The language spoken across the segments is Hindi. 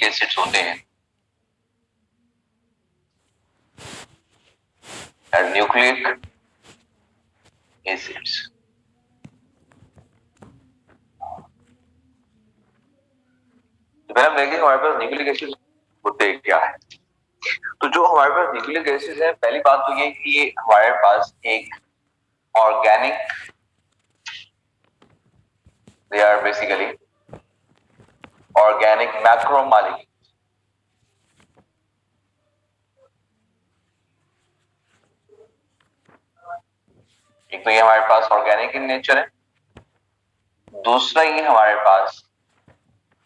एसिड्स होते हैं। Nucleic acids. तो पहले हम देखेंगे हमारे पास न्यूक्लिक एसिड होते क्या है। तो जो हमारे पास न्यूक्लिक एसिड है, पहली बात तो ये कि ये हमारे पास एक organic, they are basically organic macromolecule. एक तो ये हमारे पास ऑर्गेनिक इन नेचर है, दूसरा ये हमारे पास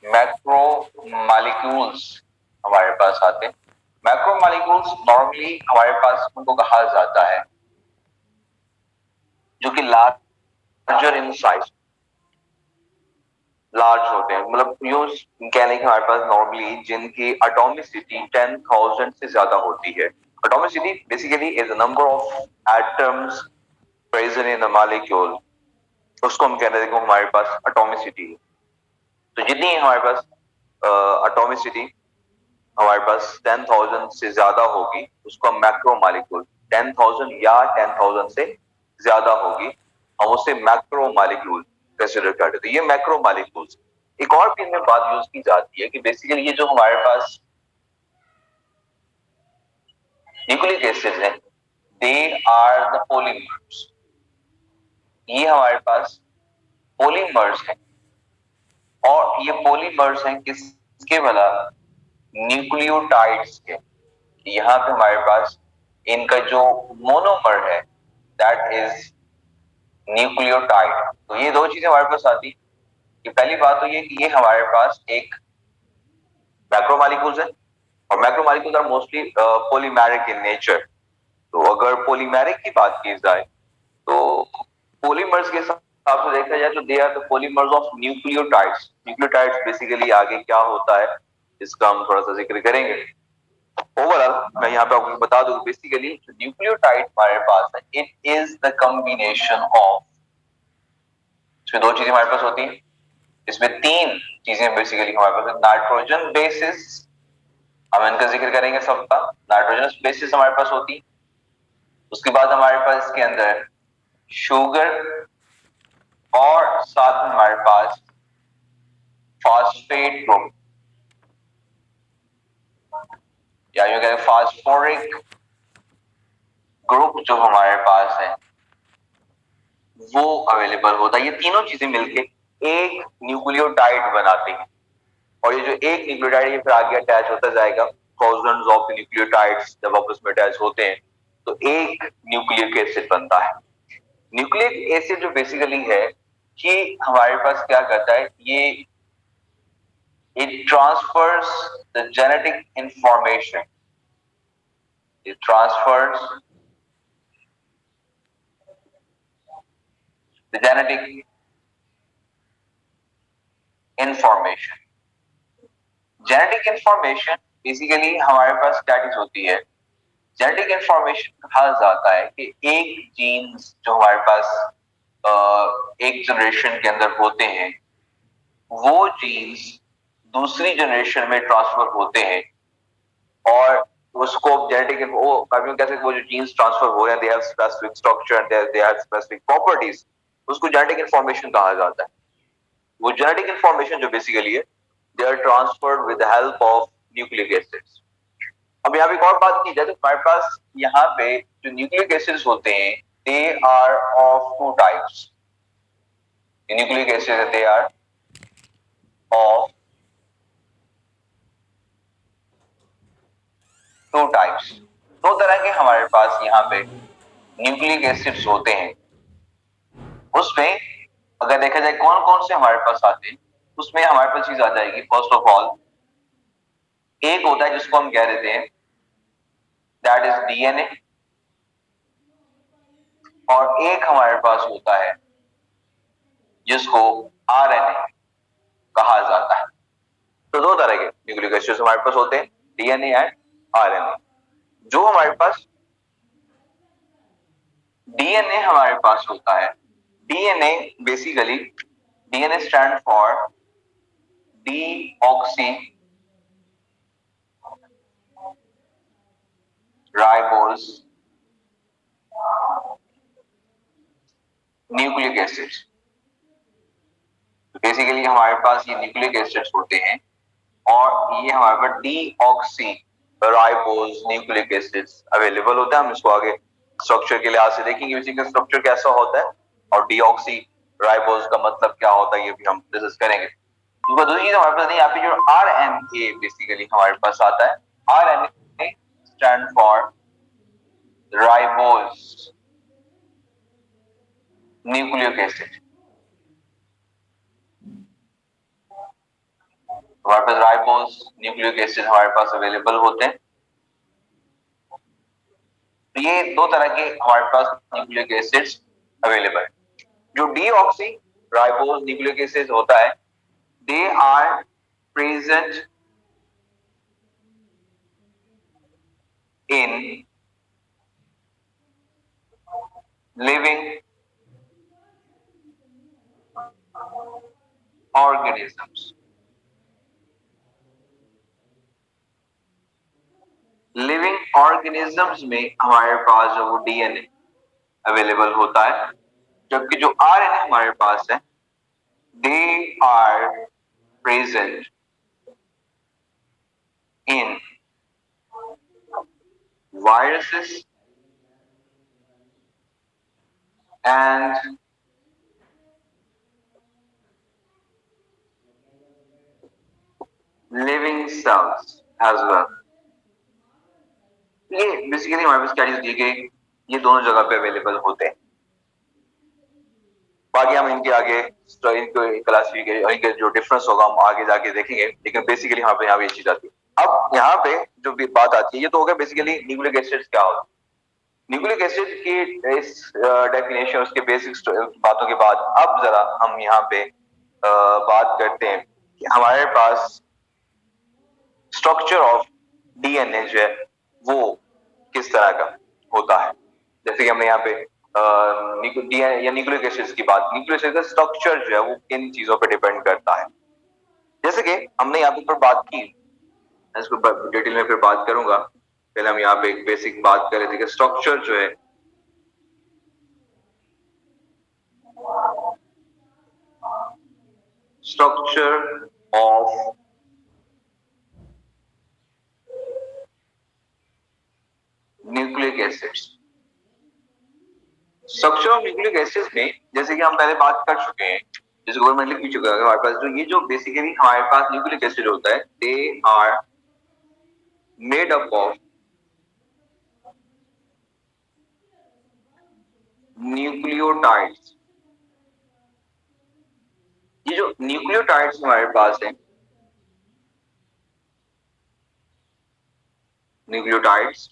मैक्रोमोलेक्यूल्स हमारे पास आते हैं। मैक्रोमोलेक्यूल्स नॉर्मली हमारे पास उनको कहा जाता है जो कि लार्जर इन साइज, लार्ज होते हैं, मतलब यूज कहने के हमारे पास नॉर्मली जिनकी एटॉमिसिटी 10,000 से ज्यादा होती है। Atomicity basically is the number of atoms present in the molecule, उसको हम कहते हैं हमारे पास एटॉमिसिटी। तो जितनी हमारे पास एटॉमिसिटी हमारे पास 10,000 से ज्यादा होगी उसको हम मैक्रोमोलेक्यूल, 10,000 या 10,000 से ज्यादा होगी हम उसे मैक्रोमोलेक्यूल कंसीडर करते। तो ये मैक्रोमोलेक्यूल्स। एक और भी इनमें बात यूज की जाती है कि बेसिकली ये जो हमारे पास न्यूक्लिक एसिड है, दे आर द पॉलीमर्स। ये हमारे पास पॉलीमर्स हैं, और ये पॉलीमर्स हैं किसके वाला, न्यूक्लियोटाइड्स के। यहाँ पे हमारे पास इनका जो मोनोमर है दैट इज न्यूक्लियोटाइड। तो ये दो चीजें हमारे पास आती कि पहली बात तो ये कि ये हमारे पास एक मैक्रोमोलेक्यूल्स है, और macromolecules are mostly polymeric in nature. तो अगर पॉलीमेरिक की बात की जाए तो पॉलीमर्स के हिसाब से देखा जाए तो they are the polymers of nucleotides. Nucleotides basically आगे क्या होता है इसका हम थोड़ा सा जिक्र करेंगे। ओवरऑल मैं यहाँ पे आपको बता दूं, बेसिकली जो न्यूक्लियोटाइड हमारे पास है, it is the combination of, इसमें दो चीजें हमारे पास होती हैं, इसमें तीन चीजें बेसिकली हमारे पास। नाइट्रोजन बेसिस, हम इनका जिक्र करेंगे सबका। नाइट्रोजन बेसिस हमारे पास होती, उसके बाद हमारे पास इसके अंदर शुगर, और साथ में हमारे पास फॉस्फेट ग्रुप, या यूं कहें फास्फोरिक ग्रुप जो हमारे पास है वो अवेलेबल होता है। ये तीनों चीजें मिलके एक न्यूक्लियोटाइड बनाते हैं, और ये जो एक न्यूक्लियोटाइड ये फिर आगे अटैच होता जाएगा, थाउजेंड्स ऑफ न्यूक्लियोटाइड्स जब आपस में अटैच होते हैं तो एक न्यूक्लिक एसिड बनता है। न्यूक्लिक एसिड जो बेसिकली है कि हमारे पास क्या करता है, ये it transverse the genetic information, it transverse the genetic information. Genetic information basically हमारे पास क्या चीज होती है, जेनेटिक इंफॉर्मेशन कहा जाता है कि एक जीन्स जो हमारे पास एक जनरेशन के अंदर होते हैं, वो जीन्स दूसरी जनरेशन में ट्रांसफर होते हैं, और उसको जेनेटिक वो कभी कैसे वो जो जीन्स ट्रांसफर हो रहे हैं, they have specific structure, they have specific properties, उसको जेनेटिक इंफॉर्मेशन कहा जाता है। वो जेनेटिक इंफॉर्मेशन जो बेसिकली है, they are transferred with the help of nucleic acids. अब यहाँ पे एक और बात की जाए तो हमारे पास यहाँ पे जो न्यूक्लिक एसिड्स होते हैं, they are of two types. Nucleic acid they are of two types. दो तरह के हमारे पास यहाँ पे न्यूक्लिक एसिड्स होते हैं। उसमें अगर देखा जाए कौन कौन से हमारे पास आते हैं, उसमें हमारे पास चीज आ जाएगी। फर्स्ट ऑफ ऑल एक होता है जिसको हम कह देते हैं दैट इज डीएनए, और एक हमारे पास होता है जिसको आरएनए कहा जाता है। तो दो तरह के न्यूक्लिक एसिड्स हमारे पास होते हैं, डीएनए एंड आरएनए। जो हमारे पास डीएनए हमारे पास होता है, DNA basically, DNA stand for deoxy ribose, nucleic acids. Basically हमारे पास ये न्यूक्लिक एसिड्स होते हैं और ये हमारे पास deoxyribose nucleic acids available होता है। हम इसको आगे स्ट्रक्चर के लिहाज से देखेंगे इसी का स्ट्रक्चर कैसा होता है और डीऑक्सी राइबोज का मतलब क्या होता है ये भी हम डिस्कस करेंगे। तो दूसरी चीज हमारे पास यहाँ पे जो आरएनए बेसिकली हमारे पास आता है। RNA stand for ribose nucleic acid. हमारे पास राइबोज न्यूक्लिक एसिड हमारे पास अवेलेबल होते हैं। तो ये दो तरह के हमारे पास न्यूक्लिक एसिड्स अवेलेबल है। जो डीऑक्सी राइबोज न्यूक्लिक एसिड होता है, they are present in living organisms. Living organisms में हमारे पास जो वो डीएनए अवेलेबल होता है, जबकि जो आरएनए हमारे पास है, they are present in viruses and living cells as well। ये बेसिकली हमारे पास क्या चीज दी गई, ये दोनों जगह पे अवेलेबल होते हैं। बाकी हम इनके आगे इनको क्लासिफिकेशन और इनके जो डिफरेंस होगा हम आगे जाके देखेंगे, लेकिन बेसिकली यहाँ पे ये चीज आती है। अब यहाँ पे जो भी बात आती है ये तो हो गया बेसिकली न्यूक्लिक एसिड्स क्या होता है। न्यूक्लिक एसिड की इस डेफिनेशन उसके बेसिक बातों के बाद अब जरा हम यहाँ पे बात करते हैं कि हमारे पास स्ट्रक्चर ऑफ डीएनए जो है वो किस तरह का होता है। जैसे कि हमने यहाँ पे डीएनए या न्यूक्लिक एसिड्स की बात, न्यूक्लिक एसिड का स्ट्रक्चर जो है वो किन चीजों पर डिपेंड करता है। जैसे कि हमने यहाँ पे बात की, इसको डिटेल में फिर बात करूंगा। पहले हम यहाँ पे एक बेसिक बात कर रहे थे कि स्ट्रक्चर जो है structure of nucleic acids. Structure of nucleic acids में जैसे कि हम पहले बात कर चुके हैं, जैसे गवर्नमेंट लिख भी चुका है हमारे पास, जो ये जो बेसिकली हमारे पास न्यूक्लिक एसिड होता है, they are made up of nucleotides. ये जो न्यूक्लियोटाइड्स हमारे पास है, न्यूक्लियोटाइड्स,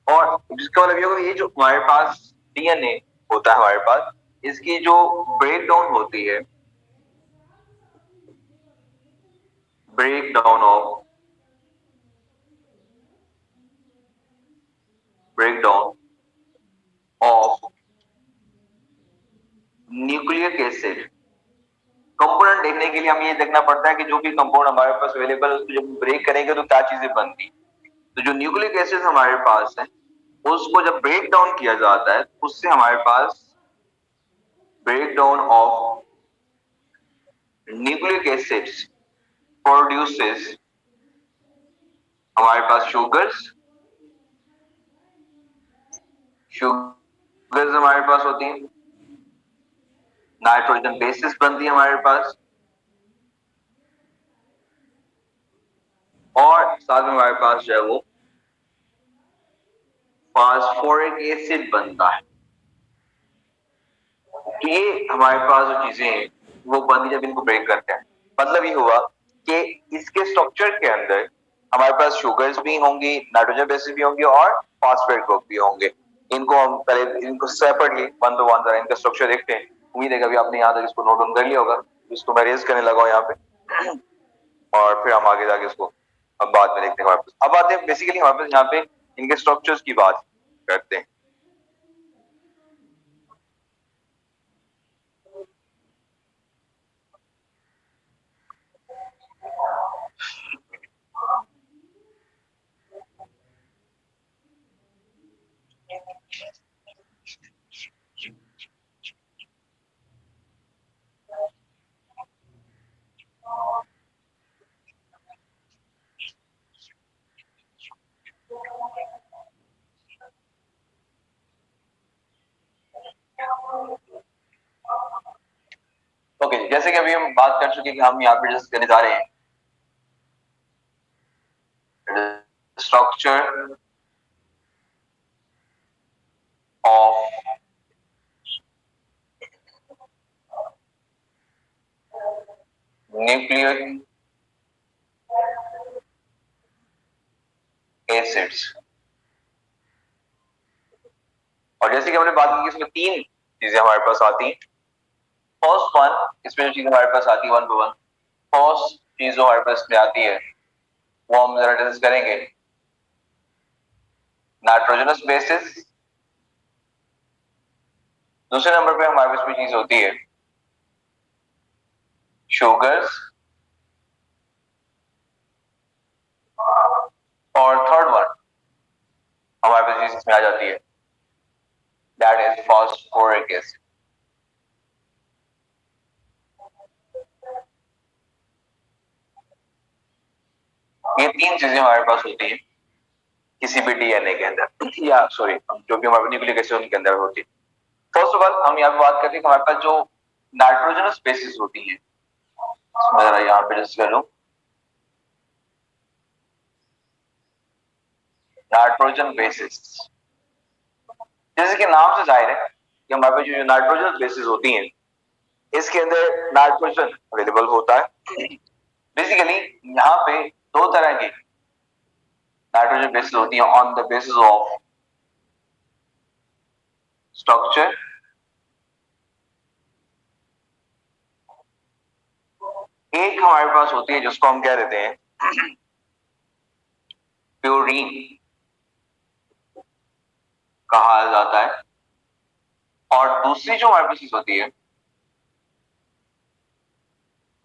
और जिसका मतलब ये होगा ये जो हमारे पास डीएनए होता है हमारे पास, इसकी जो ब्रेक डाउन होती है, break down of nucleic acid component देखने के लिए हमें ये देखना पड़ता है कि जो भी कंपाउंड हमारे पास अवेलेबल है उसको जब ब्रेक करेंगे तो क्या चीजें बनती। तो जो न्यूक्लिक एसिड हमारे पास है उसको जब ब्रेक डाउन किया जाता है उससे हमारे पास break down of nucleic acids produces हमारे पास शुगर्स। शुगर्स हमारे पास होती है, नाइट्रोजन बेसिस बनती है हमारे पास, और साथ में हमारे पास जो है वो फास्फोरिक एसिड बनता है। तो ये हमारे पास जो चीजें हैं वो बनती जब इनको ब्रेक करते हैं। मतलब ये हुआ कि इसके स्ट्रक्चर के अंदर हमारे पास शुगर्स भी होंगी, नाइट्रोजन बेसिस भी होंगे और फास्फेट ग्रुप भी होंगे। इनको हम पहले इनको सेपरेटली वन टू वन इनका स्ट्रक्चर देखते हैं। उम्मीद है कि अभी आपने यहाँ तक इसको नोट डाउन कर लिया होगा। इसको मैं रेज करने लगा हूँ यहाँ पे और फिर हम आगे जाके इसको अब बाद में देखते हैं। हमारे पास अब आते हैं बेसिकली हमारे पास यहाँ पे इनके स्ट्रक्चर्स की बात करते हैं। जैसे कि अभी हम बात कर चुके कि हम यहाँ पे डिस्कस करने जा रहे हैं स्ट्रक्चर ऑफ न्यूक्लियर एसिड्स। और जैसे कि हमने बात की कि इसमें तीन चीजें हमारे पास आती हैं। फर्स्ट वन, इसमें जो चीज हमारे पास आती है वन बाय वन, फर्स्ट चीज जो हमारे पास में आती है वो हम जरा डिस्कस करेंगे, नाइट्रोजनस बेसिस। दूसरे नंबर पे हमारे पास में चीज होती है शुगर्स। और थर्ड वन हमारे पास चीज इसमें आ जाती है, दैट इज फॉस्फोरिक एसिड। ये तीन चीजें हमारे पास होती है किसी भी डीएनए के अंदर, या सॉरी जो भी हमारे न्यूक्लिक एसिड उनके अंदर होती है। फर्स्ट ऑफ ऑल हम यहाँ पे बात करते हैं कि हमारे पास जो नाइट्रोजनस बेसिस होती है, मैं जरा यहाँ पे डिस्कस कर लूं, नाइट्रोजन बेसिस। जैसे कि नाम से जाहिर है कि हमारे पास जो नाइट्रोजन बेसिस होती हैं इसके अंदर नाइट्रोजन अवेलेबल होता है। बेसिकली यहाँ पे दो तरह की नाइट्रोजन बेसिस होती है on the basis of structure. एक हमारे पास होती है जिसको हम कह देते हैं प्यूरीन कहा जाता है, और दूसरी जो हमारे पास होती है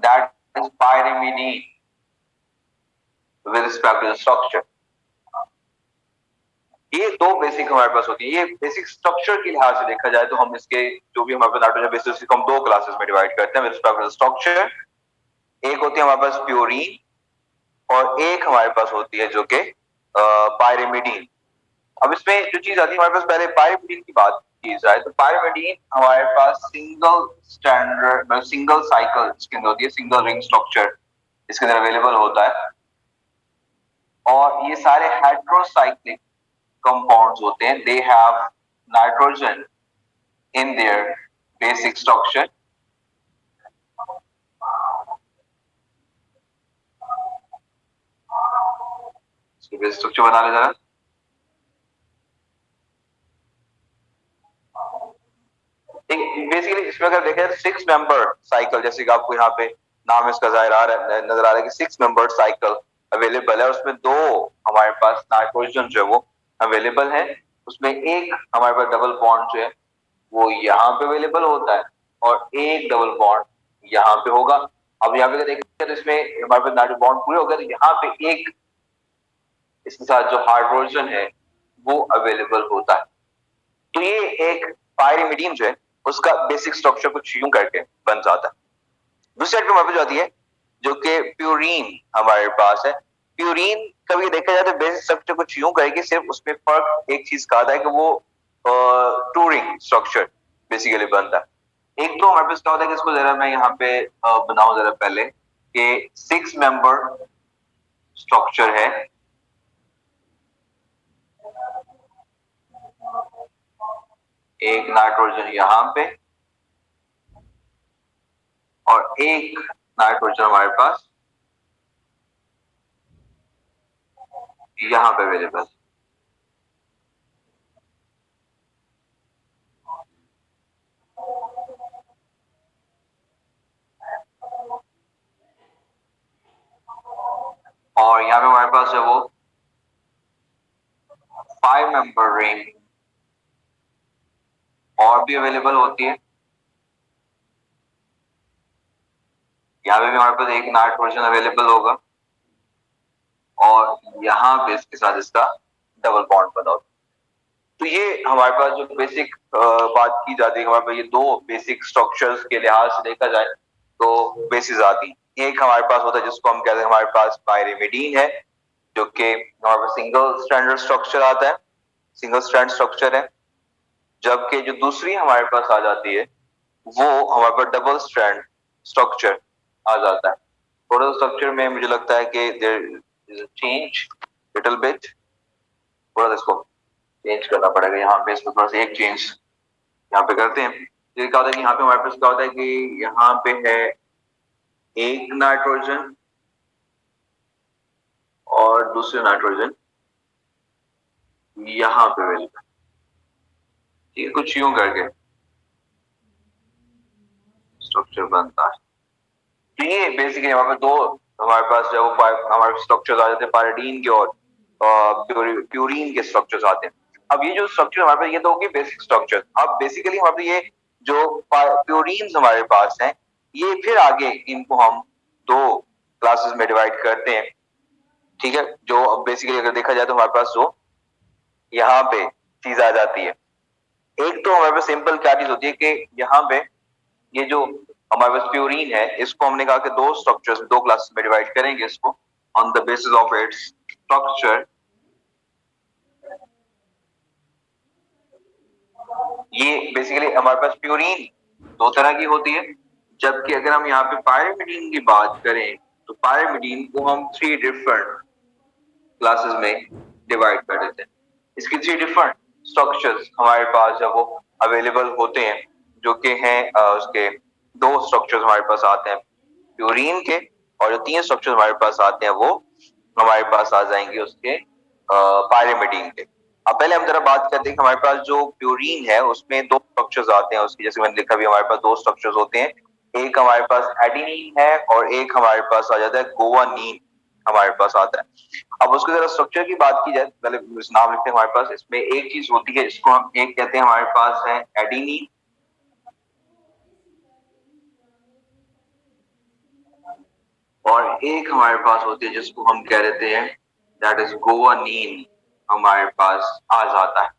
that is pyrimidine with respect to the structure. ये दो बेसिक हमारे पास होती है। ये बेसिक स्ट्रक्चर के लिहाज से देखा जाए तो हम इसके जो भी हमारे पास नाइट्रोजन बेसिस को हम दो क्लासेस में डिवाइड करते हैं with respect to the structure. एक होती है हमारे पास प्यूरीन और एक हमारे पास होती है जो कि पायरिमिडीन। अब इसमें जो चीज आती है हमारे पास, पहले पायरिमिडीन की बात की जाए तो पायरिमिडीन हमारे पास सिंगल स्टैंडर्ड सिंगल साइकिल इसके अंदर होती है, सिंगल रिंग स्ट्रक्चर इसके अंदर अवेलेबल होता है। और ये सारे हेट्रोसाइक्लिक कंपाउंड्स होते हैं, they have nitrogen in their basic structure. Basic structure बना ले जरा। बेसिकली इसमें अगर देखें तो सिक्स मेंबर साइकिल, जैसे कि आपको यहाँ पे नाम इसका जाहिर आ रहा है, नजर आ रहा है कि सिक्स मेंबर साइकिल अवेलेबल है। उसमें दो हमारे पास नाइट्रोजन जो है वो अवेलेबल है। उसमें एक हमारे पास डबल बॉन्ड जो है वो यहाँ पे अवेलेबल होता है और एक डबल बॉन्ड यहाँ पे होगा। अब यहाँ पे देखें तो इसमें हमारे पास नाइट्रोजन बॉन्ड पूरे हो गए, तो यहाँ पे एक इसके साथ जो हाइड्रोजन है वो अवेलेबल होता है। तो ये एक पायरिमिडीन जो है उसका बेसिक स्ट्रक्चर कुछ यूं करके बन जाता है। दूसरी साइड पे हमारे पास आती है जो कि प्यूरीन हमारे पास है। प्यूरीन कभी देखा जाए तो बेसिक स्ट्रक्चर कुछ यूं करेगी, सिर्फ उसमें फर्क एक चीज का आता है कि वो टू रिंग स्ट्रक्चर बेसिकली बनता है। एक तो हमारे पास क्या होता है कि इसको जरा मैं यहाँ पे बनाऊं जरा पहले कि सिक्स मेंबर स्ट्रक्चर है। एक नाइट्रोजन यहाँ पे और एक नाइट्रोजन हमारे पास यहाँ पे अवेलेबल। और यहाँ पे हमारे पास है वो फाइव मेंबर रिंग और भी अवेलेबल होती है। यहाँ पे भी हमारे पास एक नाइट्रोजन अवेलेबल होगा और यहाँ पे इसके साथ इसका डबल बॉन्ड बना होगा। तो ये हमारे पास जो बेसिक बात की जाती है, हमारे पास ये दो बेसिक स्ट्रक्चर्स के लिहाज से देखा जाए तो बेसिस आती है। एक हमारे पास होता है जिसको हम कहते हैं हमारे पास पायरिमिडीन है, जो कि हमारे पास सिंगल स्ट्रैंडर्ड स्ट्रक्चर आता है, सिंगल स्ट्रैंड स्ट्रक्चर है। जबकि जो दूसरी हमारे पास आ जाती है वो हमारे पास डबल स्ट्रैंड स्ट्रक्चर आ जाता है। थोड़ा स्ट्रक्चर में मुझे लगता है कि there is a change little bit, थोड़ा सा इसको चेंज करना पड़ेगा यहाँ पे, इसमें थोड़ा सा एक चेंज यहाँ पे करते हैं। तो क्या होता है कि यहाँ पे हमारे पास क्या होता है कि यहाँ पे है एक नाइट्रोजन और दूसरे नाइट्रोजन यहाँ पे अवेलेबल, ठीक है, कुछ यूं करके स्ट्रक्चर बनता है। तो ये बेसिकली हमारे पास दो, हमारे पास जो हमारे स्ट्रक्चर्स आ जाते हैं पायरिडीन के और प्यूरीन के स्ट्रक्चर्स आते हैं। अब ये जो स्ट्रक्चर हमारे पास, ये तो होगी बेसिक स्ट्रक्चर। अब बेसिकली हमारे पास ये जो प्यूरीन हमारे पास हैं, ये फिर आगे इनको हम दो क्लासेस में डिवाइड करते हैं, ठीक है। जो अब बेसिकली अगर देखा जाए तो हमारे पास जो यहाँ पे चीज आ जाती है, एक तो हमारे पास सिंपल क्या चीज होती है कि यहाँ पे ये जो हमारे पास प्यूरीन है, इसको हमने कहा कि दो स्ट्रक्चर्स, दो क्लासेस में डिवाइड करेंगे इसको on the basis of its structure. ये बेसिकली हमारे पास प्यूरीन दो तरह की होती है, जबकि अगर हम यहाँ पे पायरिमिडीन की बात करें तो पायरिमिडीन को हम थ्री डिफरेंट क्लासेस में डिवाइड कर देते हैं। इसकी थ्री डिफरेंट स्ट्रक्चर्स हमारे पास जब वो अवेलेबल होते हैं, जो कि हैं उसके दो स्ट्रक्चर्स हमारे पास आते हैं प्यूरीन के, और जो तीन स्ट्रक्चर्स हमारे पास आते हैं वो हमारे पास आ जाएंगे उसके पायरिमिडीन के। अब पहले हम जरा बात करते हैं कि हमारे पास जो प्यूरीन है उसमें दो स्ट्रक्चर्स आते हैं उसकी, जैसे मैंने लिखा भी हमारे पास दो स्ट्रक्चर्स होते हैं, एक हमारे पास एडेनिन है और एक हमारे पास आ जाता है गुआनिन हमारे पास आता है। अब उसके जरा स्ट्रक्चर की बात की जाए, पहले नाम लिखते हैं हमारे पास, इसमें एक चीज होती है जिसको हम एक कहते हैं हमारे पास है एडेनिन, और एक हमारे पास होती है जिसको हम कह देते हैं दैट इज गुआनिन हमारे पास आ जाता है।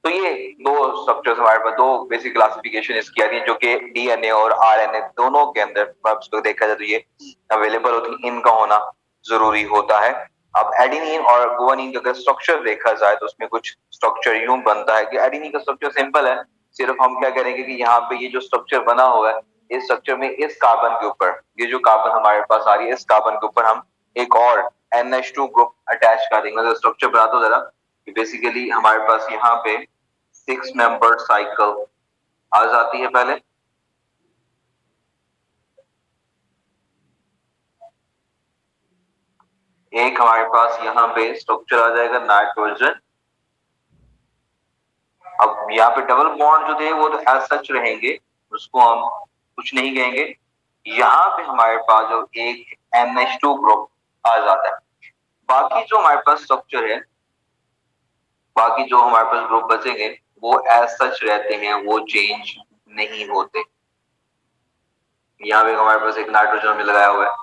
तो ये दो स्ट्रक्चर्स हमारे पास, दो बेसिक क्लासिफिकेशन इसकी आ रही है जो कि डीएनए और आरएनए दोनों के अंदर देखा जाए तो ये अवेलेबल होती है, इनका होना जरूरी होता है। अब एडेनिन और गुआनिन का अगर स्ट्रक्चर देखा जाए तो उसमें कुछ स्ट्रक्चर यूं बनता है कि एडेनिन का स्ट्रक्चर सिंपल है, सिर्फ हम क्या करेंगे कि यहाँ पे ये जो स्ट्रक्चर बना हुआ है, इस स्ट्रक्चर में इस कार्बन के ऊपर, ये जो कार्बन हमारे पास आ रही है, इस कार्बन के ऊपर हम एक और NH2 ग्रुप अटैच कर देंगे। मतलब स्ट्रक्चर बना दो जरा, बेसिकली हमारे पास यहाँ पे 6 मेंबर साइकिल आ जाती है। पहले एक हमारे पास यहाँ पे स्ट्रक्चर आ जाएगा नाइट्रोजन। अब यहाँ पे डबल बॉन्ड जो थे वो तो एज सच रहेंगे, उसको हम कुछ नहीं कहेंगे। यहाँ पे हमारे पास जो एक NH2 ग्रुप आ जाता है। बाकी जो हमारे पास स्ट्रक्चर है, बाकी जो हमारे पास ग्रुप बचेंगे वो एज सच रहते हैं, वो चेंज नहीं होते। यहाँ पे हमारे पास एक नाइट्रोजन में लगाया हुआ है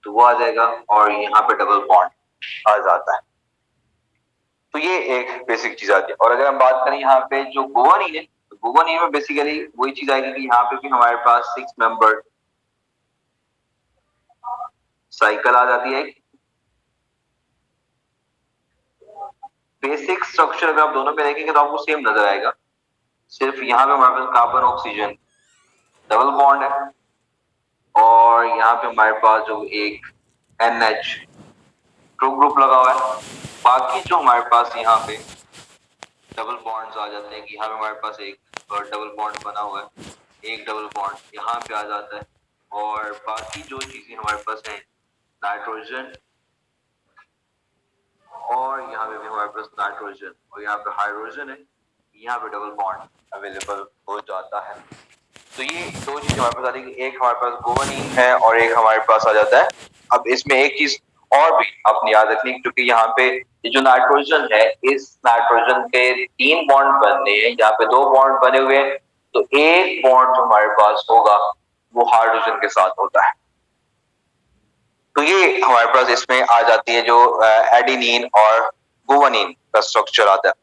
तो वो आ जाएगा, और यहाँ पे डबल बॉन्ड आ जाता है। तो ये एक बेसिक चीज आती है। और अगर हम बात करें यहाँ पे जो गुआनिन है, तो गुआनिन में बेसिकली वही चीज आएगी कि यहाँ पे भी हमारे पास 6 मेंबर साइकिल आ जाती है। बेसिक स्ट्रक्चर अगर आप दोनों में देखेंगे तो आपको सेम नजर आएगा, सिर्फ यहाँ पे हमारे पास कार्बन ऑक्सीजन डबल बॉन्ड है, और यहाँ पे हमारे पास जो एक NH2 ग्रुप लगा हुआ है। बाकी जो हमारे पास यहाँ पे डबल बॉन्ड्स आ जाते हैं कि यहाँ पे हमारे पास एक डबल बॉन्ड बना हुआ है, एक डबल बॉन्ड यहाँ पे आ जाता है, और बाकी जो चीजें हमारे पास हैं नाइट्रोजन, और यहाँ पे भी हमारे पास नाइट्रोजन और यहाँ पे हाइड्रोजन है, यहाँ पे डबल बॉन्ड अवेलेबल हो जाता है। तो ये दो चीजें हमारे पास आती है, एक हमारे पास गुआनिन है और एक हमारे पास आ जाता है। अब इसमें एक चीज और भी आपने याद रखनी, क्योंकि यहाँ पे ये जो नाइट्रोजन है, इस नाइट्रोजन के 3 बॉन्ड बनने हैं, यहाँ पे 2 बॉन्ड बने हुए हैं, तो एक बॉन्ड जो हमारे पास होगा वो हाइड्रोजन के साथ होता है। तो ये हमारे पास इसमें आ जाती है जो एडेनिन और गुआनिन का स्ट्रक्चर आता है।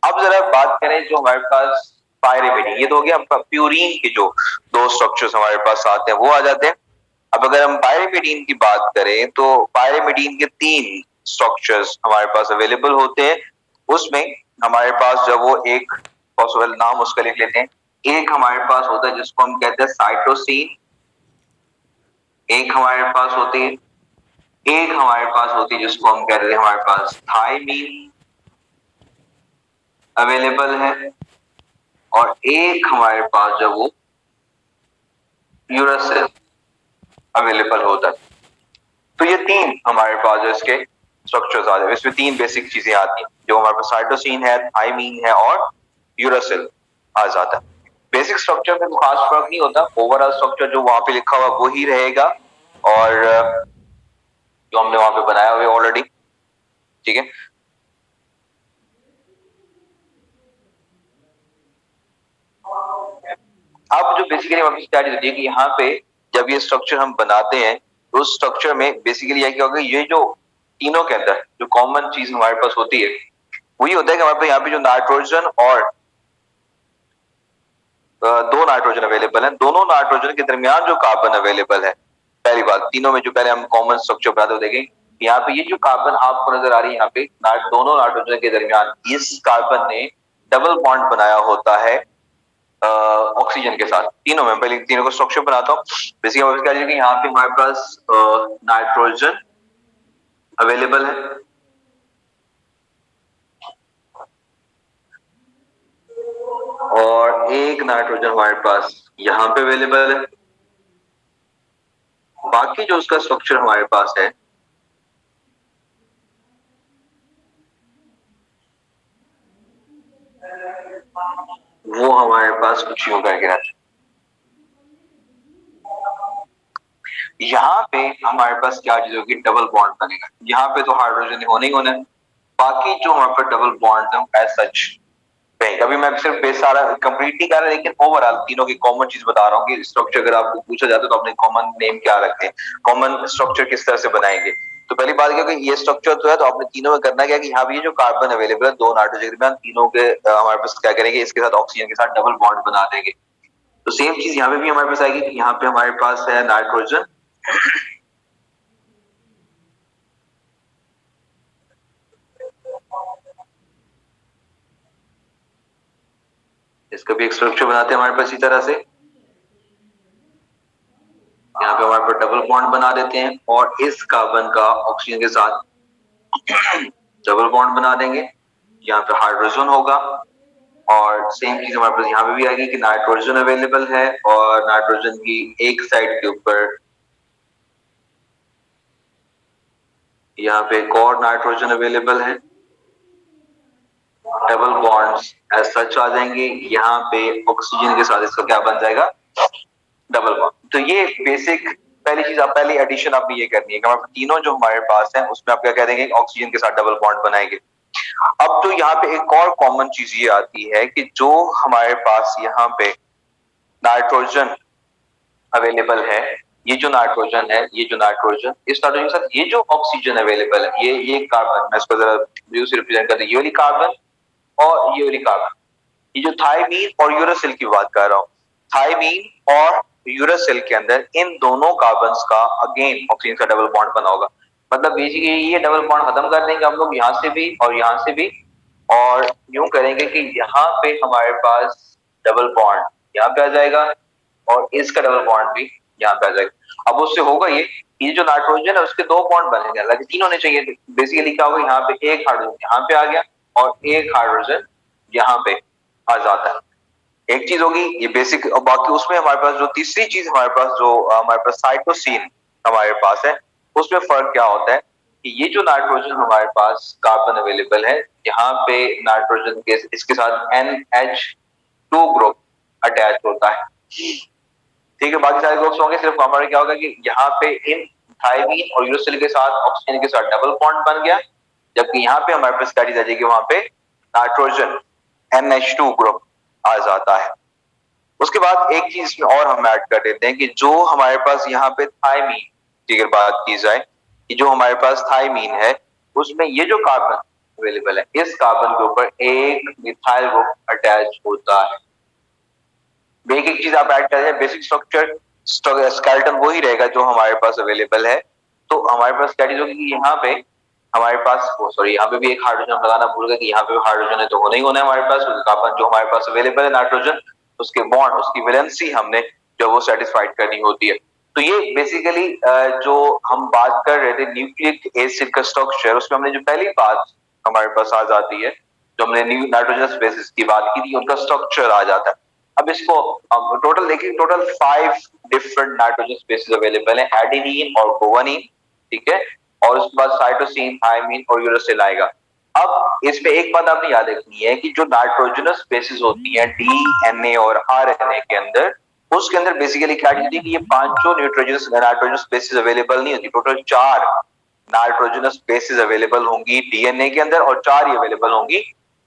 अब जरा बात करें जो हमारे पास पायरिमिडीन, ये तो हो गया प्यूरीन के जो दो स्ट्रक्चर्स हमारे पास आते हैं वो आ जाते हैं। अब अगर हम पायरिमिडीन की बात करें तो पायरिमिडीन के 3 स्ट्रक्चर्स हमारे पास अवेलेबल होते हैं। उसमें हमारे पास जब वो एक पॉसिबल नाम उसका लिख लेते हैं, एक हमारे पास होता है जिसको हम कहते हैं साइटोसिन, एक हमारे पास होती है, एक हमारे पास होती है जिसको हम कहते हैं हमारे पास थायमीन अवेलेबल है, और एक हमारे पास जो वो यूरासिल अवेलेबल होता है। तो ये तीन हमारे पास जो इसके स्ट्रक्चर्स आते हैं, इसमें तीन बेसिक चीजें आती हैं जो हमारे पास साइटोसिन है, थायमीन है और यूरासिल आ जाता है। बेसिक स्ट्रक्चर में खास फर्क नहीं होता, ओवरऑल स्ट्रक्चर जो वहां पे लिखा हुआ वो ही रहेगा, और जो हमने वहां पे बनाया हुआ है ऑलरेडी, ठीक है। अब जो बेसिकली हमारी स्टडी होती है कि यहाँ पे जब ये स्ट्रक्चर हम बनाते हैं तो उस स्ट्रक्चर में बेसिकली क्या होगा, ये जो तीनों के अंदर जो कॉमन चीज हमारे पास होती है वही होता है कि हमारे पास यहाँ पे जो नाइट्रोजन और दो नाइट्रोजन अवेलेबल है, दोनों नाइट्रोजन के दरमियान जो कार्बन अवेलेबल है, पहली बात तीनों में जो पहले हम कॉमन स्ट्रक्चर बनाते हुए देखें, यहाँ पे ये जो कार्बन आपको नजर आ रही है यहाँ पे दोनों नाइट्रोजन के दरमियान इस कार्बन ने डबल बॉन्ड बनाया होता है ऑक्सीजन के साथ। तीनों में पहले तीनों को स्ट्रक्चर बनाता हूँ। बेसिकली यहाँ पे हमारे पास नाइट्रोजन अवेलेबल है, और एक नाइट्रोजन हमारे पास यहाँ पे अवेलेबल है। बाकी जो उसका स्ट्रक्चर हमारे पास है वो हमारे पास कुछ यूं करके रहता है। यहाँ पे हमारे पास क्या चीज होगी, डबल बॉन्ड बनेगा। यहाँ पे तो हाइड्रोजन होने ही होना है, बाकी जो हमारे पास डबल बॉन्ड है एज सच नहीं। अभी मैं सिर्फ बेस सारा कंप्लीट नहीं कर रहा, लेकिन ओवरऑल तीनों की कॉमन चीज बता रहा हूँ कि स्ट्रक्चर अगर आपको पूछा जाता है तो अपने कॉमन नेम क्या रखते हैं, कॉमन स्ट्रक्चर किस तरह से बनाएंगे। तो पहली बात क्या कि ये स्ट्रक्चर तो है, तो आपने तीनों में करना क्या कि यहाँ भी ये जो कार्बन अवेलेबल है दो नाइट्रोजन के दरमियान, तीनों के हमारे पास क्या करेंगे, इसके साथ ऑक्सीजन के साथ डबल बॉन्ड बना देंगे। तो सेम चीज यहाँ पे भी हमारे पास आएगी कि यहाँ पे हमारे पास है नाइट्रोजन, इसका भी एक स्ट्रक्चर बनाते हैं हमारे पास इसी तरह से। यहाँ पे हमारे पास डबल बॉन्ड बना देते हैं और इस कार्बन का ऑक्सीजन के साथ डबल बॉन्ड बना देंगे। यहाँ पे हाइड्रोजन होगा, और सेम चीज हमारे पास यहाँ पे भी आएगी कि नाइट्रोजन अवेलेबल है, और नाइट्रोजन की एक साइड के ऊपर यहाँ पे एक और नाइट्रोजन अवेलेबल है। डबल बॉन्ड्स एज सच आ जाएंगे, यहाँ पे ऑक्सीजन के साथ इसका क्या बन जाएगा, डबल बॉन्ड। तो ये बेसिक पहली चीज, आप पहली एडिशन आपने ये करनी है कि हमारे तीनों जो हमारे पास है उसमें आप क्या कह देंगे, ऑक्सीजन के साथ डबल बॉन्ड बनाएंगे। अब तो यहाँ पे एक और कॉमन चीज ये आती है कि जो हमारे पास यहाँ पे नाइट्रोजन अवेलेबल है, ये जो नाइट्रोजन है, ये जो नाइट्रोजन, इस नाइट्रोजन के साथ ये जो ऑक्सीजन अवेलेबल है, ये कार्बन, मैं इसको जरा ब्लू से रिप्रेजेंट करते हैं, ये वाली कार्बन और ये वाली कार्बन, ये जो थायमीन और यूरासिल की बात कर रहा हूँ, थायमीन और यूरासिल के अंदर इन दोनों कार्बन का अगेन ऑक्सीजन का डबल बॉन्ड बना होगा। मतलब बेसिकली ये डबल बॉन्ड खत्म कर देंगे हम लोग यहाँ से भी और यहाँ से भी, और यूं करेंगे कि यहाँ पे हमारे पास डबल बॉन्ड यहाँ पे आ जाएगा और इसका डबल बॉन्ड भी यहाँ पे आ जाएगा। अब उससे होगा ये जो नाइट्रोजन है उसके दो बॉन्ड बनेंगे, हालांकि तीन होने चाहिए थे। बेसिकली क्या होगा, यहाँ पे एक हाइड्रोजन यहाँ पे आ गया और एक हाइड्रोजन यहाँ पे आ जाता है। एक चीज होगी ये बेसिक, और बाकी उसमें हमारे पास जो तीसरी चीज हमारे पास जो हमारे पास साइटोसिन हमारे पास है, उसमें फर्क क्या होता है कि ये जो नाइट्रोजन हमारे पास कार्बन अवेलेबल है, यहाँ पे नाइट्रोजन के इसके साथ NH2 ग्रुप अटैच होता है, ठीक है। बाकी सारे ग्रुप्स होंगे, सिर्फ हमारे क्या होगा कि यहाँ पे इन थायमीन और यूरासिल के साथ ऑक्सीजन के साथ डबल बॉन्ड बन गया, जबकि यहाँ पे हमारे पास क्या चीज आ जाएगी, वहां पे नाइट्रोजन NH2 ग्रुप आ जाता है। उसके बाद एक चीज इसमें और हम ऐड कर देते हैं कि जो हमारे पास यहाँ पे थायमीन की अगर बात की जाए कि जो हमारे पास थायमीन है उसमें ये जो कार्बन अवेलेबल है, इस कार्बन के ऊपर एक मिथाइल ग्रुप अटैच होता है। एक एक चीज आप ऐड कर दें, बेसिक स्ट्रक्चर स्केलेटन वो ही रहेगा जो हमारे पास अवेलेबल है। तो हमारे पास क्या चीज होगी कि यहाँ पे हमारे पास सॉरी यहाँ पे भी एक हाइड्रोजन लगाना भूल गए कि यहाँ पे हाइड्रोजन है तो होना ही होना है हमारे पास, कार्बन जो हमारे पास अवेलेबल है नाइट्रोजन, उसके बॉन्ड उसकी वैलेंसी हमने जो वो सेटिस्फाइड करनी होती है। तो ये बेसिकली जो हम बात कर रहे थे न्यूक्लिक एसिड का स्ट्रक्चर, उसमें हमने जो पहली बात हमारे पास आ जाती है, जो हमने नाइट्रोजनस बेसिस की बात की थी, उनका स्ट्रक्चर आ जाता है। अब इसको हम टोटल देखिए, total 5 different nitrogenous bases available है, एडेनिन और गुआनिन, ठीक है, और उसके बाद साइटोसिन, थायमिन और यूरासिल आएगा। अब इस पे एक बात आपने याद रखनी है कि जो नाइट्रोजनस बेसिस होती है डीएनए और आरएनए के अंदर, उसके अंदर बेसिकली क्या चीज थी कि ये पांचों नाइट्रोजनस बेसिस अवेलेबल नहीं होती, टोटल 4 नाइट्रोजनस बेसिस अवेलेबल होंगी डीएनए के अंदर और 4 ही अवेलेबल होंगी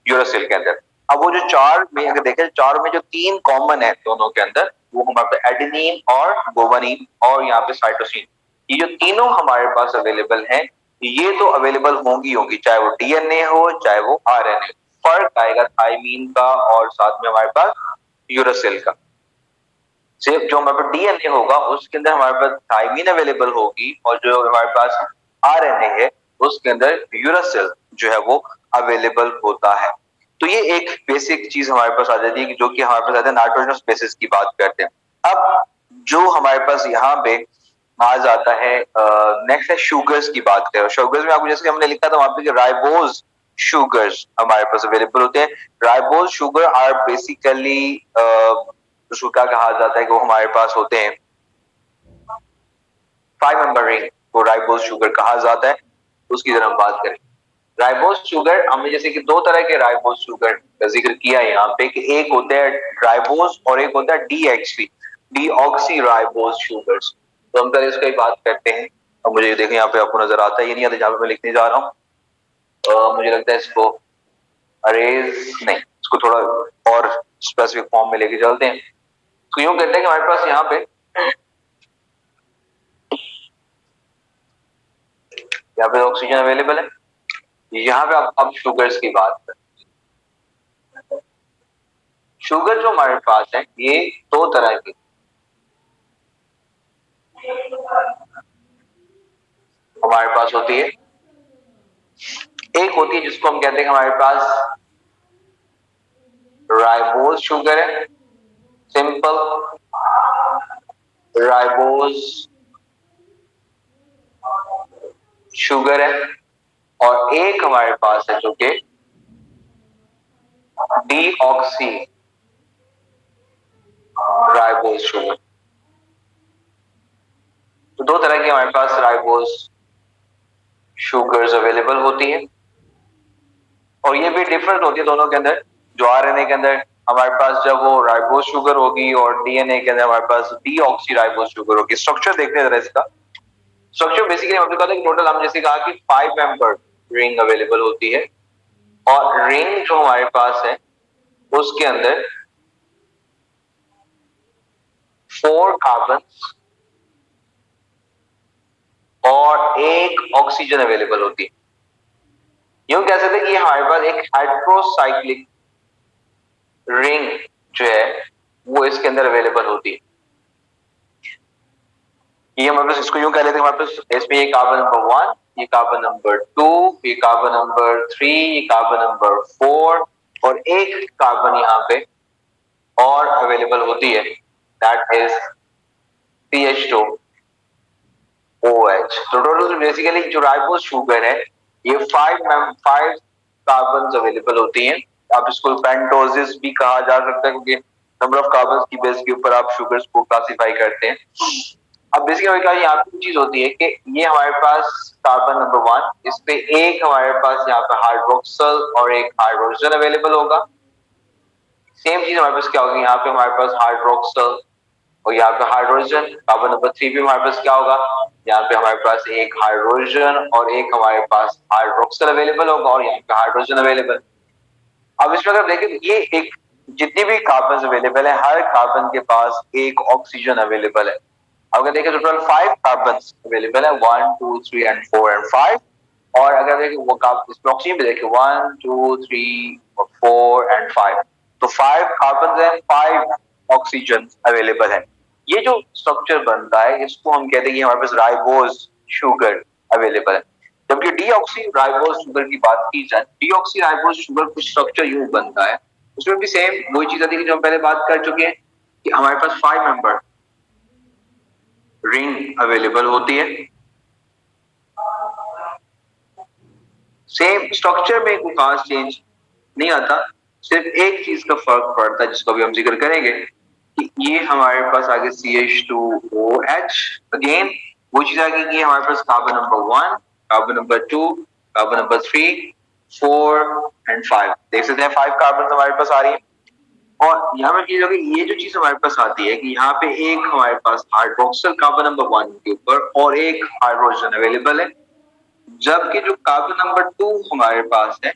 यूरासिल के अंदर। अब वो जो 4 में अगर देखें, 4 में जो 3 कॉमन है दोनों के अंदर, वो हमारे पास एडेनिन और गुआनिन और यहाँ पे साइटोसिन, ये जो तीनों हमारे पास अवेलेबल हैं, ये तो अवेलेबल होंगी, चाहे वो डीएनए हो चाहे वो आरएनए। फर्क आएगा थायमीन का और साथ में हमारे पास यूरासिल का। सिर्फ जो हमारे पास डीएनए होगा उसके अंदर हमारे पास थायमीन अवेलेबल होगी, और जो हमारे पास आरएनए है उसके अंदर यूरासिल जो है वो अवेलेबल होता है। तो ये एक बेसिक चीज हमारे पास आ जाती है कि जो कि हमारे पास आते हैं नाइट्रोजनस बेसिस की बात करते हैं। अब जो हमारे पास यहाँ पे आ जाता है, नेक्स्ट है शुगर्स की बात करें। शुगर्स में आपको जैसे हमने लिखा था वहां पे राइबोज शुगर्स हमारे पास अवेलेबल होते हैं। राइबोज शुगर आर बेसिकली, उसको क्या कहा जाता है कि वो हमारे पास होते हैं 5 मेंबर रिंग को राइबोज शुगर कहा जाता है। उसकी जरा हम बात करें, राइबोज शुगर हमने जैसे कि दो तरह के राइबोज शुगर का जिक्र किया है यहाँ पे, कि एक होता है राइबोज और एक होता है डीएक्सी, डीऑक्सी राइबोज शुगर्स। तो हम पहले इसकी बात करते हैं। और मुझे देखें यहाँ पे आपको नजर आता है, ये नहीं आता जहाँ पे मैं लिखने जा रहा हूँ, मुझे लगता है इसको अरेज नहीं, इसको थोड़ा और स्पेसिफिक फॉर्म में लेके चलते हैं। तो यूं कहते हैं कि हमारे पास यहाँ पे, यहाँ पे ऑक्सीजन अवेलेबल है, यहाँ पे अब शुगर्स की बात करें। शुगर जो हमारे पास है ये दो तरह की हमारे पास होती है। एक होती है जिसको हम कहते हैं हमारे पास राइबोज शुगर है, सिंपल राइबोज शुगर है, और एक हमारे पास है जो कि डीऑक्सी राइबोज शुगर। तो दो तरह की हमारे पास राइबोज शुगर्स अवेलेबल होती है, और ये भी डिफरेंट होती है दोनों के अंदर। जो आरएनए के अंदर हमारे पास जब वो राइबोज शुगर होगी, और डीएनए के अंदर हमारे पास डीऑक्सी राइबोज शुगर होगी। स्ट्रक्चर देखते जरा इसका। स्ट्रक्चर बेसिकली हमने कहा था कि टोटल हम जैसे कहा कि 5 मेंबर रिंग अवेलेबल होती है, और रिंग जो हमारे पास है उसके अंदर 4 कार्बन और एक ऑक्सीजन अवेलेबल होती है। यूं कह सकते हैं कि हमारे पास एक हाइड्रोसाइक्लिक रिंग जो है वो इसके अंदर अवेलेबल होती है। ये हमारे पास, इसको यूं कह लेते हैं हमारे पास इसमें ये कार्बन नंबर 1, ये कार्बन नंबर 2, ये कार्बन नंबर 3, ये कार्बन नंबर 4, और एक कार्बन यहाँ पे और अवेलेबल होती है, दैट इज CH2OH। तो टोटल बेसिकली जो राइबोज शुगर है ये 5 कार्बन अवेलेबल होती हैं। आप इसको पेंटोसिस भी कहा जा सकता है, क्योंकि नंबर ऑफ कार्बन की बेस के ऊपर आप शुगर्स को क्लासिफाई करते हैं। अब बेसिकली यहाँ पे चीज होती है कि ये हमारे पास कार्बन नंबर 1, इस पे एक हमारे पास यहाँ पे हाइड्रोक्सल और एक हाइड्रोजन अवेलेबल होगा। सेम चीज हमारे पास क्या होगी, यहाँ पे हमारे पास हाइड्रोक्सल और यहाँ पे हाइड्रोजन। कार्बन नंबर 3 पे हमारे पास क्या होगा, यहाँ पे हमारे पास एक हाइड्रोजन और एक हमारे पास हाइड्रोक्सल अवेलेबल होगा, और यहाँ पे हाइड्रोजन अवेलेबल। अब इसमें अगर देखें, ये एक जितनी भी कार्बन अवेलेबल है, हर कार्बन के पास एक ऑक्सीजन अवेलेबल है। अगर देखें तो टोटल 5 कार्बन अवेलेबल है, 1 2 3 एंड 4 एंड 5। और अगर देखें वो इसमें ऑक्सीजन भी देखें 1 2 3 4 एंड 5, तो 5 कार्बन है, 5 ऑक्सीजन अवेलेबल है। ये जो स्ट्रक्चर बनता है इसको हम कहते हैं कि हमारे पास राइबोज शुगर अवेलेबल है। जबकि डीऑक्सी राइबोज शुगर की बात की जाए, डीऑक्सी राइबोज शुगर कुछ स्ट्रक्चर यूं बनता है, उसमें भी सेम वही चीज आती है जो हम पहले बात कर चुके हैं कि हमारे पास 5 मेंबर रिंग अवेलेबल होती है। सेम स्ट्रक्चर में कोई खास चेंज नहीं आता, सिर्फ एक चीज का फर्क पड़ता है जिसको अभी हम जिक्र करेंगे कि ये हमारे पास आगे CH2OH, अगेन वो चीज आ गई कि हमारे पास carbon number 1, carbon number 2, carbon number 3, 4 and 5, देख सकते हैं 5 कार्बन हमारे पास आ रही है। और यहाँ पर चीज होगी, ये जो चीज हमारे पास आती है कि यहाँ पे एक हमारे पास हाइड्रोक्सिल कार्बन नंबर 1 के ऊपर और एक हाइड्रोजन अवेलेबल है, जबकि जो कार्बन नंबर 2 हमारे पास है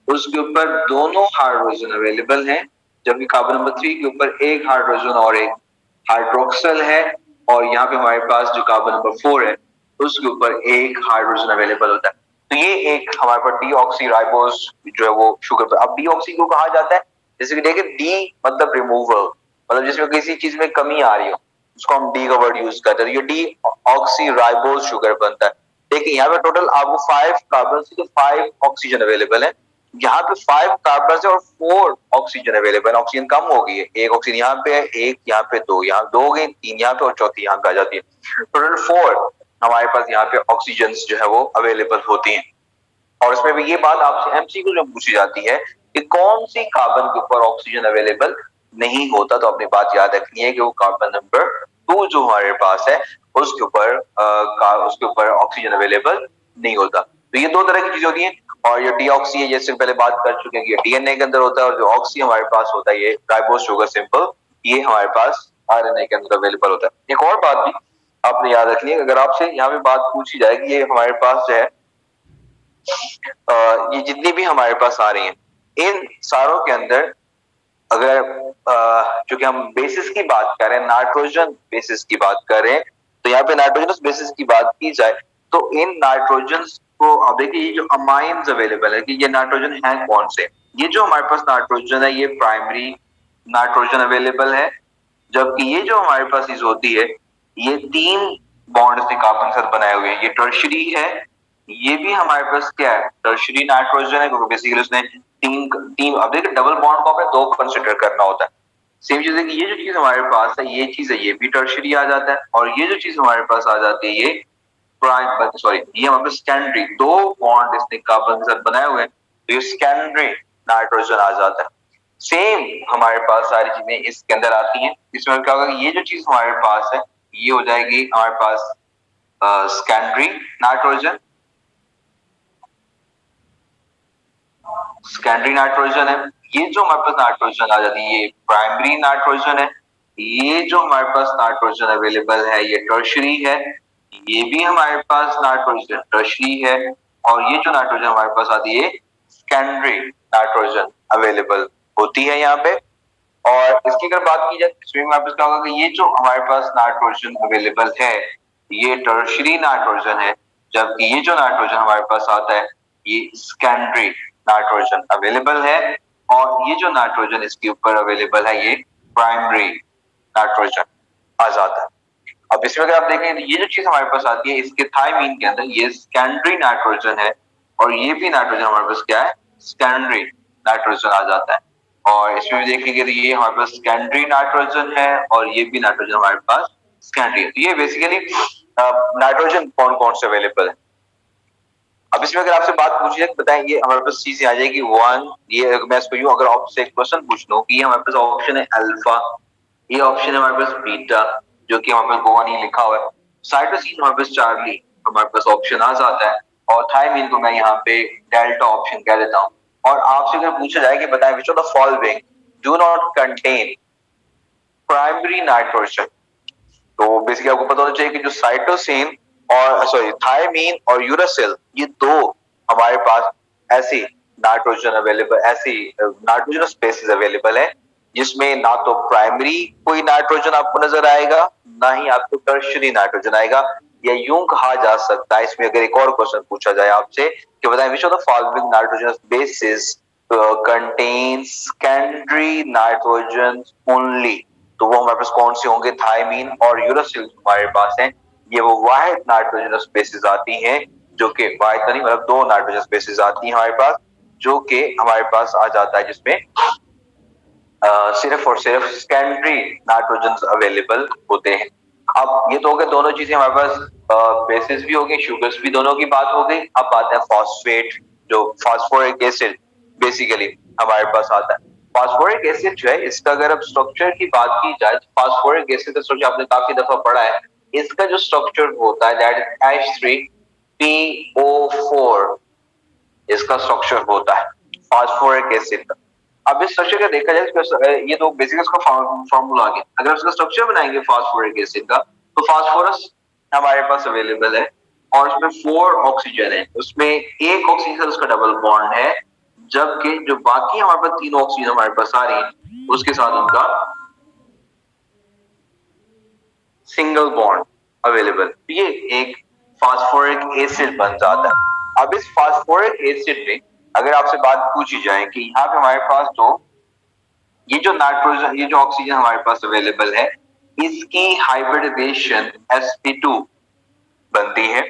उसके ऊपर दोनों हाइड्रोजन अवेलेबल हैं, जबकि कार्बन नंबर 3 के ऊपर एक हाइड्रोजन और एक हाइड्रोक्सिल है। और यहाँ पे हमारे पास जो कार्बन नंबर 4 है उसके ऊपर एक हाइड्रोजन अवेलेबल होता है। तो ये एक हमारे पास डीऑक्सी राइबोस जो है वो शुगर पर, अब डीऑक्सी को कहा जाता है, जैसे कि देखिए डी मतलब रिमूवल, मतलब जिसमें किसी चीज में कमी आ रही हो उसको हम डी का वर्ड यूज करते हैं, तो ये डी ऑक्सी राइबोस शुगर बनता है। देखिए यहाँ पे टोटल आपको 5 कार्बन से तो 5 ऑक्सीजन अवेलेबल है, यहाँ पे 5 कार्बन है और 4 ऑक्सीजन अवेलेबल, ऑक्सीजन कम हो गई है, एक ऑक्सीजन यहाँ पे है, एक यहाँ पे, दो यहाँ, दो हो गई, 3 यहाँ पे और चौथी यहाँ पे आ जाती है, टोटल 4 हमारे पास यहाँ पे ऑक्सीजन जो है वो अवेलेबल होती है। और इसमें भी ये बात आपसे MCQ जो पूछी जाती है कि कौन सी कार्बन के ऊपर ऑक्सीजन अवेलेबल नहीं होता, तो अपनी बात याद रखनी है कि वो कार्बन नंबर 2 जो हमारे पास है उसके ऊपर ऑक्सीजन अवेलेबल नहीं होता। तो ये दो तरह की चीजें होती हैं। और ये डीऑक्सी है, जैसे पहले बात कर चुके हैं कि ये डीएनए के अंदर होता है, और जो ऑक्सी हमारे पास होता है ये राइबोस शुगर सिंपल, ये हमारे पास RNA के अंदर अवेलेबल होता है। एक और बात भी आपने याद रखनी है, अगर आपसे यहाँ पे बात पूछी जाए कि ये हमारे पास जो है ये जितनी भी हमारे पास आ रही हैं, इन सारों के अंदर अगर जो कि हम बेसिस की बात कर रहे हैं, नाइट्रोजन बेसिस की बात कर रहे हैं, तो यहाँ पे नाइट्रोजन बेसिस की बात की जाए तो इन नाइट्रोजन को अब देखिए ये जो अमाइंस अवेलेबल है कि ये नाइट्रोजन है कौन से, ये जो हमारे पास नाइट्रोजन है ये प्राइमरी नाइट्रोजन अवेलेबल है, जबकि ये जो हमारे पास चीज होती है ये 3 बॉन्ड से कार्बन के साथ बनाए हुए हैं, ये टर्शरी है, ये भी हमारे पास क्या है टर्शरी नाइट्रोजन है, क्योंकि बेसिकली उसने तीन तीन अब देखिए डबल बॉन्ड को आपने दो कंसिडर करना होता है। सेम चीज है कि ये जो चीज हमारे पास है ये चीज है, ये भी टर्शरी आ जाता है, और ये जो चीज हमारे पास आ जाती है ये प्राइम सॉरी ये हमारे पास सेकेंडरी, दो बॉन्ड इसने कार्बन के साथ बनाए हुए हैं, तो ये सेकेंडरी नाइट्रोजन आ जाता है। सेम हमारे पास सारी चीजें इसके अंदर आती हैं, इसमें क्या होगा ये जो चीज हमारे पास है ये हो जाएगी हमारे पास सेकेंडरी नाइट्रोजन, सेकेंडरी नाइट्रोजन है। ये जो हमारे पास नाइट्रोजन आ जाती है ये प्राइमरी नाइट्रोजन है, ये जो हमारे पास नाइट्रोजन अवेलेबल है ये टर्शरी है, ये भी हमारे पास नाइट्रोजन टर्शरी है, और ये जो नाइट्रोजन हमारे पास आती है सेकेंडरी नाइट्रोजन अवेलेबल होती है यहाँ पे। और इसकी अगर बात की जाए तो हमारे पास क्या होगा कि ये जो हमारे पास नाइट्रोजन अवेलेबल है ये टर्शरी नाइट्रोजन है, जबकि ये जो नाइट्रोजन हमारे पास आता है ये सेकेंडरी नाइट्रोजन अवेलेबल है, और ये जो नाइट्रोजन इसके ऊपर अवेलेबल है ये प्राइमरी नाइट्रोजन आ जाता है। अब इसमें अगर आप देखें ये जो चीज हमारे पास आती है इसके थायमीन के अंदर ये सेकेंडरी नाइट्रोजन है, और ये भी नाइट्रोजन हमारे पास क्या है सेकेंडरी नाइट्रोजन आ जाता है। और इसमें भी देखेंगे तो ये हमारे पास सेकेंडरी नाइट्रोजन है और ये भी नाइट्रोजन हमारे पास सेकेंडरी है। तो ये बेसिकली नाइट्रोजन कौन कौन से अवेलेबल है। अब इसमें अगर आपसे बात पूछी जाए बताएं ये हमारे पास चीजें आ जाएगी 1, ये मैं इसको यूं अगर आपसे एक क्वेश्चन पूछ लूं कि ये हमारे पास ऑप्शन है अल्फा, ये ऑप्शन है हमारे पास बीटा जो कि हमारे पास गोवा नहीं लिखा हुआ है, साइटोसिन हमारे पास चार्ली हमारे पास ऑप्शन आ जाता है, और थायमीन को मैं यहाँ पे डेल्टा ऑप्शन कह देता हूँ। और आपसे अगर पूछा जाए कि बताएं which of the following do not contain primary nitrogen, तो बेसिकली आपको पता होना चाहिए कि जो साइटोसिन और सॉरी थायमीन और यूरासिल ये दो हमारे पास ऐसी नाइट्रोजन अवेलेबल ऐसी नाइट्रोजन स्पेसीज अवेलेबल है जिसमें ना तो प्राइमरी कोई नाइट्रोजन आपको नजर आएगा ना ही आपको टर्शियरी नाइट्रोजन आएगा, या यूं कहा जा सकता है इसमें अगर एक और क्वेश्चन पूछा जाए आपसे कि बताएं which of the following nitrogen bases contains secondary nitrogen only, तो वो हमारे पास कौन से होंगे थायमीन और यूरासिल हमारे पास हैं, ये वो वाहिद नाइट्रोजन स्पेसीज आती हैं जो कि वाहिद नहीं मतलब दो नाइट्रोजन स्पेसीज आती हैं हमारे पास जो कि हमारे पास आ जाता है जिसमें सिर्फ और सिर्फ सेकेंडरी नाइट्रोजन अवेलेबल होते हैं। अब ये तो हो गया, दोनों चीजें हमारे पास बेसिस भी हो गई, शुगर्स भी, दोनों की बात हो गई। अब बात है फॉस्फेट, जो फास्फोरिक एसिड बेसिकली हमारे पास आता है। फास्फोरिक एसिड जो है, इसका अगर अब स्ट्रक्चर की बात की जाए तो फास्फोरिक एसिड का स्ट्रक्चर आपने काफी दफा पढ़ा है। इसका जो स्ट्रक्चर होता है दैट इज H3PO4, इसका स्ट्रक्चर होता है फास्फोरिक एसिड का। अब इस स्ट्रक्चर का देखा जाए तो ये तो बेसिकली इसका फॉर्मूला आ गया। अगर उसका स्ट्रक्चर बनाएंगे फास्फोरिक एसिड का, तो फास्फोरस हमारे पास अवेलेबल है और उसमें 4 ऑक्सीजन है, उसमें एक ऑक्सीजन उसका डबल बॉन्ड है, जबकि जो बाकी हमारे पास 3 ऑक्सीजन हमारे पास आ रही है उसके साथ उनका सिंगल बॉन्ड अवेलेबल। ये एक फास्फोरिक एसिड बन जाता है। अब इस फास्फोरिक एसिड में अगर आपसे बात पूछी जाए कि यहाँ पे हमारे पास तो ये जो नाइट्रोजन, ये जो ऑक्सीजन हमारे पास अवेलेबल है, इसकी हाइब्रिडाइजेशन sp2 बनती है।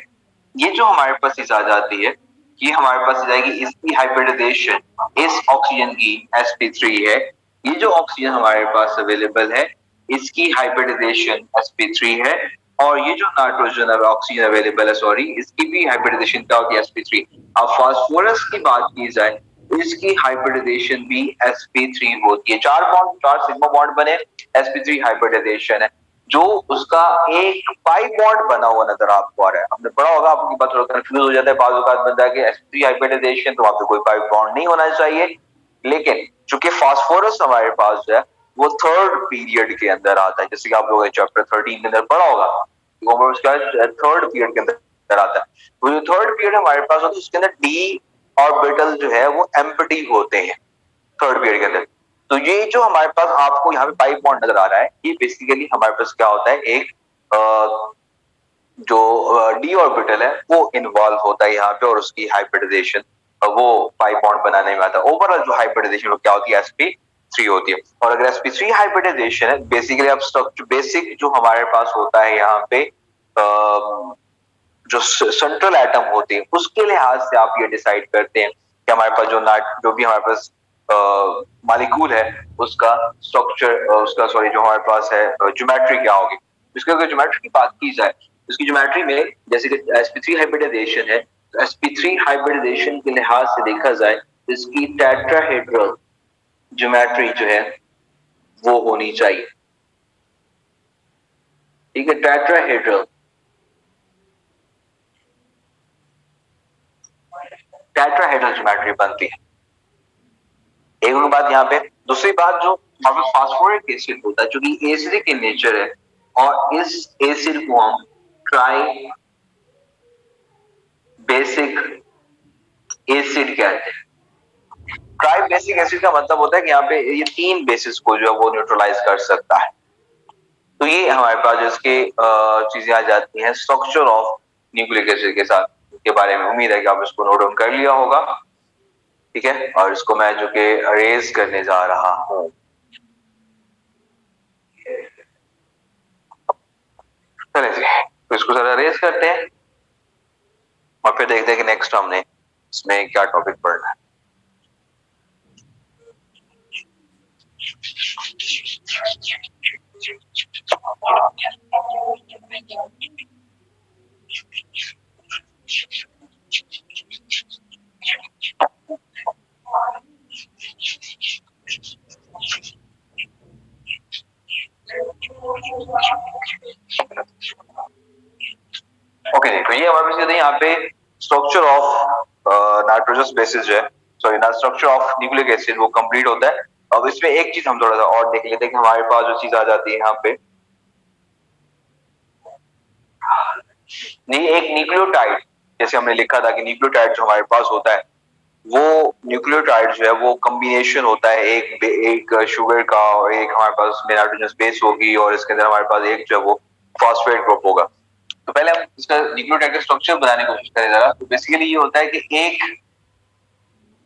ये जो हमारे पास चीज आ जाती है, ये हमारे पास आ जाएगी, इसकी हाइब्रिडाइजेशन इस ऑक्सीजन की sp3 है। ये जो ऑक्सीजन हमारे पास अवेलेबल है, इसकी हाइब्रिडाइजेशन sp3 है। और ये जो नाइट्रोजन ऑक्सीजन अवेलेबल है, सॉरी, इसकी भी हाइब्रिडाइजेशन क्या होती है, sp3। अब फास्फोरस की बात की जाए, इसकी हाइब्रिडाइजेशन भी sp3 होती है। 4 बॉन्ड, 4 सिग्मा बॉन्ड बने, sp3 हाइब्रिडाइजेशन है। जो उसका एक पाई बॉन्ड बना हुआ नजर आपको आ रहा है, हमने पढ़ा होगा, आपकी बात थोड़ा कंफ्यूज हो जाता है बाजू का बंदा के sp3 हाइब्रिडाइजेशन, तो वहां पे कोई पाई बॉन्ड नहीं होना चाहिए। लेकिन चूंकि फास्फोरस हमारे पास जो है वो थर्ड पीरियड के अंदर आता है, जैसे कि आप लोग चैप्टर 13 के अंदर पढ़ा होगा, वो उसका थर्ड पीरियड के अंदर आता है। वो जो थर्ड पीरियड हमारे पास होता है उसके अंदर डी ऑर्बिटल जो है वो एम्प्टी होते हैं थर्ड पीरियड के अंदर। तो ये जो हमारे पास आपको यहाँ पे पाइप बॉन्ड नजर आ रहा है, ये बेसिकली हमारे पास क्या होता है, एक जो डी ऑर्बिटल है वो इन्वॉल्व होता है यहाँ पे, और उसकी हाइब्रिडाइजेशन वो पाइप बॉन्ड बनाने में आता है। ओवरऑल जो हाइब्रिडाइजेशन क्या होती है, sp3 होती है। और अगर sp3 हाइब्रिडाइजेशन है, बेसिकली अब स्ट्रक्चर बेसिक जो हमारे पास होता है यहाँ पे, जो सेंट्रल एटम होते हैं उसके लिहाज से आप ये डिसाइड करते हैं कि हमारे पास जो भी हमारे पास मालिक्यूल है उसका स्ट्रक्चर, उसका सॉरी जो हमारे पास है ज्योमेट्री क्या होगी। इसकी अगर ज्योमेट्री की बात की जाए, इसकी ज्योमेट्री में जैसे कि sp3 हाइब्रिडाइजेशन है, तो sp3 हाइब्रिडाइजेशन के लिहाज से देखा जाए, इसकी टेट्राहेड्रल ज्योमेट्री जो है वो होनी चाहिए। ठीक है, टेट्राहेड्रल टेट्राहेड्रल ज्योमेट्री बनती है। एक बात यहाँ पे, दूसरी बात जो हमें फास्फोरिक एसिड होता है, क्योंकि एसिडिक इन नेचर है, और इस एसिड को हम ट्राई बेसिक एसिड कहते हैं। ट्राई बेसिक एसिड का मतलब होता है कि यहाँ पे ये 3 बेसिस को जो है वो न्यूट्रलाइज कर सकता है। तो ये हमारे पास जिसके चीजें आ जाती हैं स्ट्रक्चर ऑफ न्यूक्लिक एसिड के साथ, के बारे में उम्मीद है कि आप इसको नोट डाउन कर लिया होगा। ठीक है, और इसको मैं जो कि अरेज करने जा रहा हूँ, चले जी, तो इसको जरा अरेज करते हैं और फिर देखते हैं कि नेक्स्ट हमने इसमें क्या टॉपिक पढ़ना है। ओके जी, तो ये हमारे पास यहाँ पे स्ट्रक्चर ऑफ नाइट्रोजस बेसिस जो है, सॉरी ना, स्ट्रक्चर ऑफ न्यूक्लिक एसिड वो कंप्लीट होता है। अब इसमें एक चीज हम थोड़ा सा और देख लेते हैं कि हमारे पास जो चीज आ जाती है यहाँ पे, नहीं, एक न्यूक्लियोटाइड, जैसे हमने लिखा था कि न्यूक्लियोटाइड जो हमारे पास होता है, वो न्यूक्लियोटाइड जो है वो कॉम्बिनेशन होता है एक शुगर का, और एक हमारे पास नाइट्रोजन बेस होगी, और इसके अंदर हमारे पास एक जो है वो फॉस्फेट ग्रुप होगा। तो पहले हम इसका न्यूक्लियोटाइड का स्ट्रक्चर बनाने की कोशिश करें जरा। तो बेसिकली ये होता है कि एक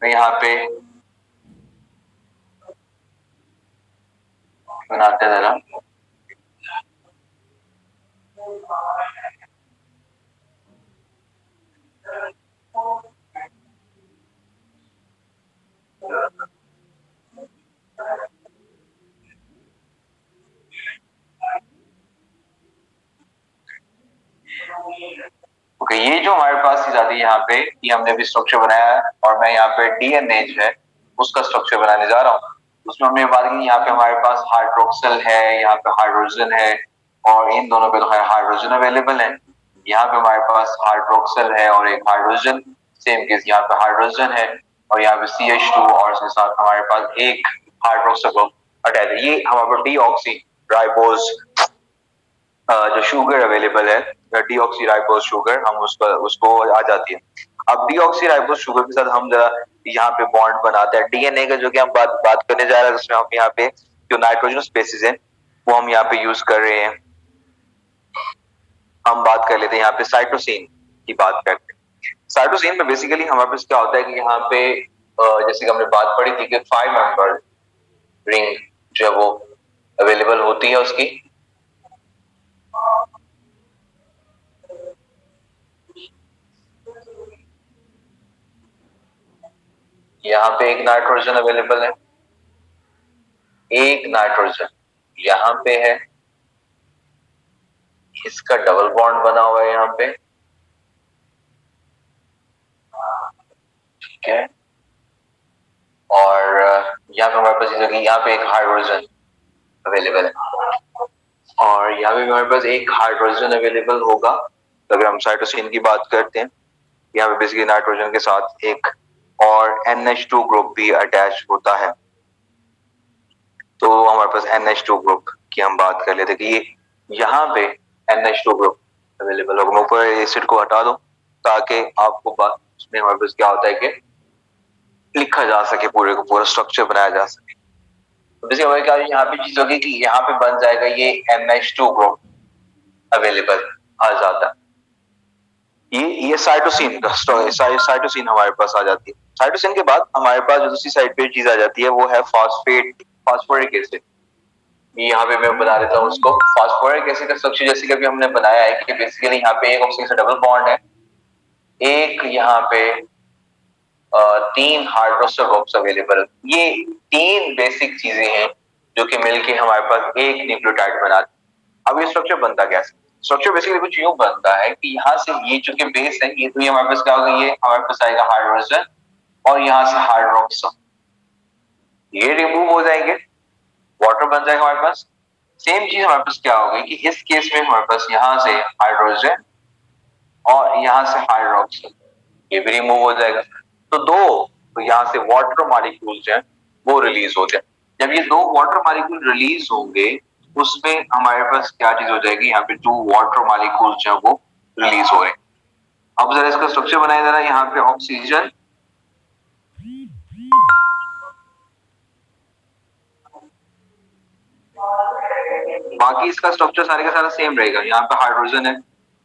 यहाँ पे बनाते हैं जरा। ये जो हमारे पास चीज आती है यहाँ पे, ये हमने भी स्ट्रक्चर बनाया है और मैं यहाँ पे डीएनए जो है उसका स्ट्रक्चर बनाने जा रहा हूँ। उसमें हमने बात की यहाँ पे हमारे पास हाइड्रोक्सिल है, यहाँ पे हाइड्रोजन है और इन दोनों पे तो हाइड्रोजन अवेलेबल है। यहाँ पे हमारे पास हाइड्रोक्सिल है और एक हाइड्रोजन, सेम केस यहाँ पे हाइड्रोजन है और यहाँ पे CH2 और इसके साथ हमारे पास एक हाइड्रोक्सिल ग्रुप अटैच है। ये हमारे पास डीऑक्सी राइबोज जो शुगर अवेलेबल है, डीऑक्सी राइबोज शुगर, हम उसको आ जाती है। अब डीऑक्सी राइबोज शुगर के साथ हम जरा यहाँ पे बॉन्ड बनाते हैं डीएनए का, जो कि हम बात करने जा रहे हैं, जिसमें हम यहाँ पे जो नाइट्रोजन स्पेसिस है वो हम यहाँ पे यूज कर रहे हैं। हम बात कर लेते हैं यहाँ पे साइटोसिन की बात करते हैं। साइटोसिन में बेसिकली हमारे पास क्या होता है कि यहाँ पे जैसे कि हमने बात पढ़ी थी कि 5 मेंबर रिंग जो है वो अवेलेबल होती है उसकी। यहाँ पे एक नाइट्रोजन अवेलेबल है, एक नाइट्रोजन यहाँ पे है, इसका डबल बॉन्ड बना हुआ है यहाँ पे, ठीक है। और यहाँ पे हमारे पास यहाँ पे एक हाइड्रोजन अवेलेबल है और यहाँ पे हमारे पास एक हाइड्रोजन अवेलेबल होगा। तो अगर हम साइटोसिन की बात करते हैं, यहाँ पे बेसिकली नाइट्रोजन के साथ एक और NH2 ग्रुप भी अटैच होता है। तो हमारे पास NH2 ग्रुप की हम बात कर लेते हैं कि यहाँ पे NH2 ग्रुप अवेलेबल होगा। मैं ऊपर एसिड को हटा दूं ताकि आपको बात उसमें हमारे पास क्या होता है कि लिखा जा सके, पूरे को पूरा स्ट्रक्चर बनाया जा सके। तो बेसिकली हमारे क्या यहाँ पे चीज होगी कि यहाँ पे बन जाएगा ये NH2 ग्रुप अवेलेबल आ जाता है। ये साइटोसिन का साइटोसिन हमारे पास आ जाती है। साइटोसिन के बाद हमारे पास जो दूसरी साइड पे चीज आ जाती है वो है फास्फोरिक एसिड। यहाँ पे मैं बना देता हूँ उसको। फास्फोरिक एसिड का स्ट्रक्चर जैसे कि अभी हमने बनाया है कि बेसिकली यहाँ पे एक ऑक्सीजन से डबल बॉन्ड है, एक यहाँ पे 3 हाइड्रोक्सिल ग्रुप्स अवेलेबल है। ये 3 बेसिक चीजें हैं जो कि मिलके हमारे पास एक न्यूक्लियोटाइड बनाती है। अब ये स्ट्रक्चर बनता कैसे? स्ट्रक्चर बेसिकली कुछ यूं बनता है कि यहाँ से ये जो कि बेस है, ये तो ये हमारे पास क्या होगा, ये हमारे पास आएगा हाइड्रोजन और यहाँ से हाइड्रोक्सिल, ये रिमूव हो जाएंगे, वाटर बन जाएगा हमारे पास। सेम चीज हमारे पास क्या होगी कि इस केस में हमारे पास यहाँ से हाइड्रोजन और यहाँ से हाइड्रोक्सिल, ये भी रिमूव हो जाएगा। तो यहाँ से वाटर मॉलिक्यूल्स हैं वो रिलीज होते हैं। जब ये 2 वाटर मॉलिक्यूल रिलीज होंगे उसमें हमारे पास क्या चीज हो जाएगी, यहाँ पे 2 वाटर मॉलिक्यूल्स हैं वो रिलीज हो रहे हैं। अब जरा इसका स्ट्रक्चर बनाया जा रहा है, यहाँ पे ऑक्सीजन, बाकी इसका स्ट्रक्चर सारे का सारा सेम रहेगा। यहाँ पे हाइड्रोजन है,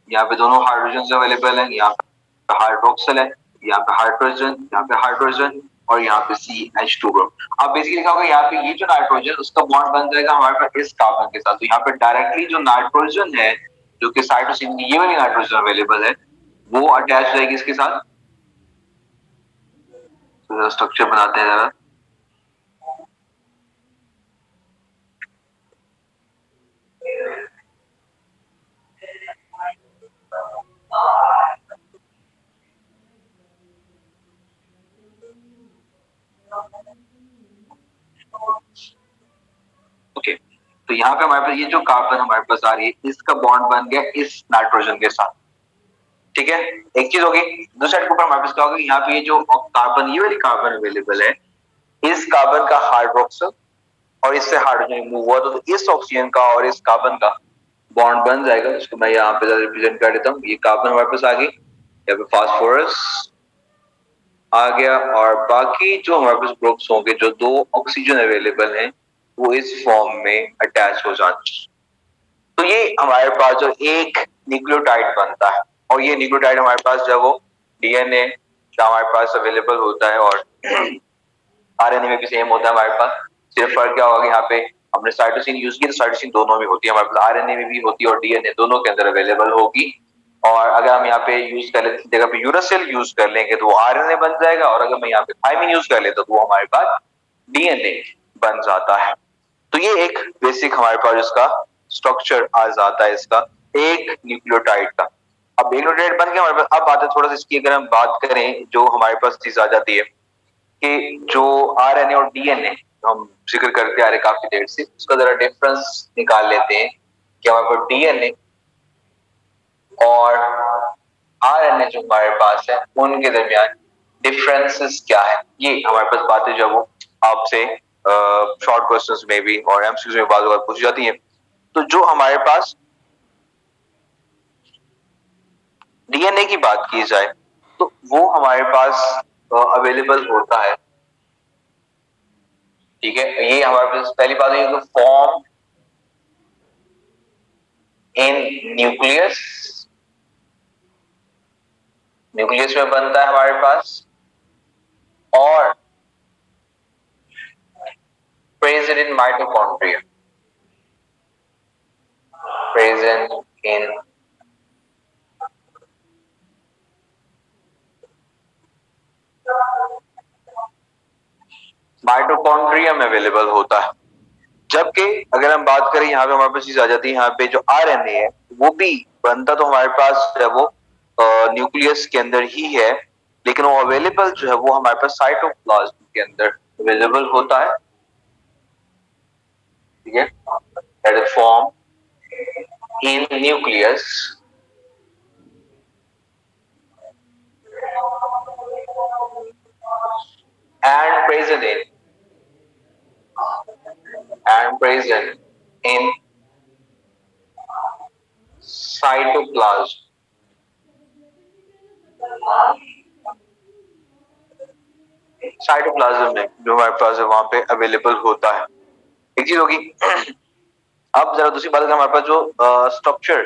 यहाँ पे दोनों हाइड्रोजन अवेलेबल है, यहाँ पे हाइड्रोक्सिल है, यहाँ पे हाइड्रोजन, यहाँ पे हाइड्रोजन और यहाँ पे CH2 ग्रुप। अब बेसिकली क्या होगा, यहाँ पे ये जो नाइट्रोजन उसका बॉन्ड बन जाएगा हमारे पास इस कार्बन के साथ। तो यहाँ पे डायरेक्टली जो नाइट्रोजन है जो कि साइटोसिन की ये वाली नाइट्रोजन अवेलेबल है वो अटैच हो जाएगी इसके साथ। तो स्ट्रक्चर बनाते हैं जरा। ओके, तो यहाँ पे हमारे पास ये जो कार्बन हमारे पास आ रही है इसका बॉन्ड बन गया इस नाइट्रोजन के साथ, ठीक है। एक चीज होगी, दूसरे साइड के ऊपर हमारे पास क्या होगा, यहाँ पे ये जो कार्बन, ये वाली कार्बन अवेलेबल है, इस कार्बन का हाइड्रोक्सिल और इससे हाइड्रोजन रिमूव हुआ तो इस ऑक्सीजन का और इस कार्बन का बॉन्ड बन जाएगा। इसको मैं यहाँ पे रिप्रेजेंट कर देता हूँ। ये कार्बन हमारे पास आ गई, यहाँ पे फास्फोरस आ गया और बाकी जो हमारे पास ग्रुप्स होंगे जो 2 ऑक्सीजन अवेलेबल हैं वो इस फॉर्म में अटैच हो जाते। तो ये हमारे पास जो एक न्यूक्लियोटाइड बनता है और ये न्यूक्लियोटाइड हमारे पास जब वो डीएनए का हमारे पास अवेलेबल होता है और आरएनए में भी सेम होता है हमारे पास। सिर्फ फर्क क्या होगा, यहाँ पे हमने साइटोसिन यूज की तो साइटोसिन दोनों में होती है हमारे पास, आरएनए में भी होती है और डीएनए दोनों के अंदर अवेलेबल होगी। और अगर हम यहाँ पे यूज कर लेते जगह पे यूरासिल यूज कर लेंगे तो वो आरएनए बन जाएगा और अगर मैं यहाँ पे थायमिन यूज कर लेता तो वो हमारे पास डीएनए बन जाता है। तो ये एक बेसिक हमारे पास इसका स्ट्रक्चर आ जाता है इसका एक न्यूक्लियोटाइड का। अब एक न्यूक्लियोटाइड बन गया हमारे पास। अब बात है थोड़ा सा इसकी, अगर हम बात करें जो हमारे पास चीज आ जाती है कि जो आरएनए और डीएनए हम जिक्र करते आ रहे काफी देर से, उसका जरा डिफरेंस निकाल लेते हैं कि हमारे पास डीएनए और आरएनए जो हमारे पास है उनके दरमियान डिफरेंसेस क्या है। ये हमारे पास बातें जो वो आपसे शॉर्ट क्वेश्चंस में भी और एमसीक्यूज में बात पूछी जाती है। तो जो हमारे पास डीएनए की बात की जाए तो वो हमारे पास अवेलेबल होता है, ठीक है। ये हमारे पास पहली बात है तो फॉर्म इन न्यूक्लियस, न्यूक्लियस में बनता है हमारे पास, और present in mitochondria, present in mitochondria में अवेलेबल होता है। जबकि अगर हम बात करें यहाँ पे हमारे पास चीज आ जाती है, यहाँ पे जो आरएनए है वो भी बनता तो हमारे पास है वो न्यूक्लियस के अंदर ही है, लेकिन वो अवेलेबल जो है वो हमारे पास साइटोप्लाज्म के अंदर अवेलेबल होता है, ठीक है। That is form in nucleus and present in and present in cytoplasm, cytoplasm में जो हमारे पास है वहां पे अवेलेबल होता है। एक चीज होगी। अब जरा दूसरी बात, अगर हमारे पास जो स्ट्रक्चर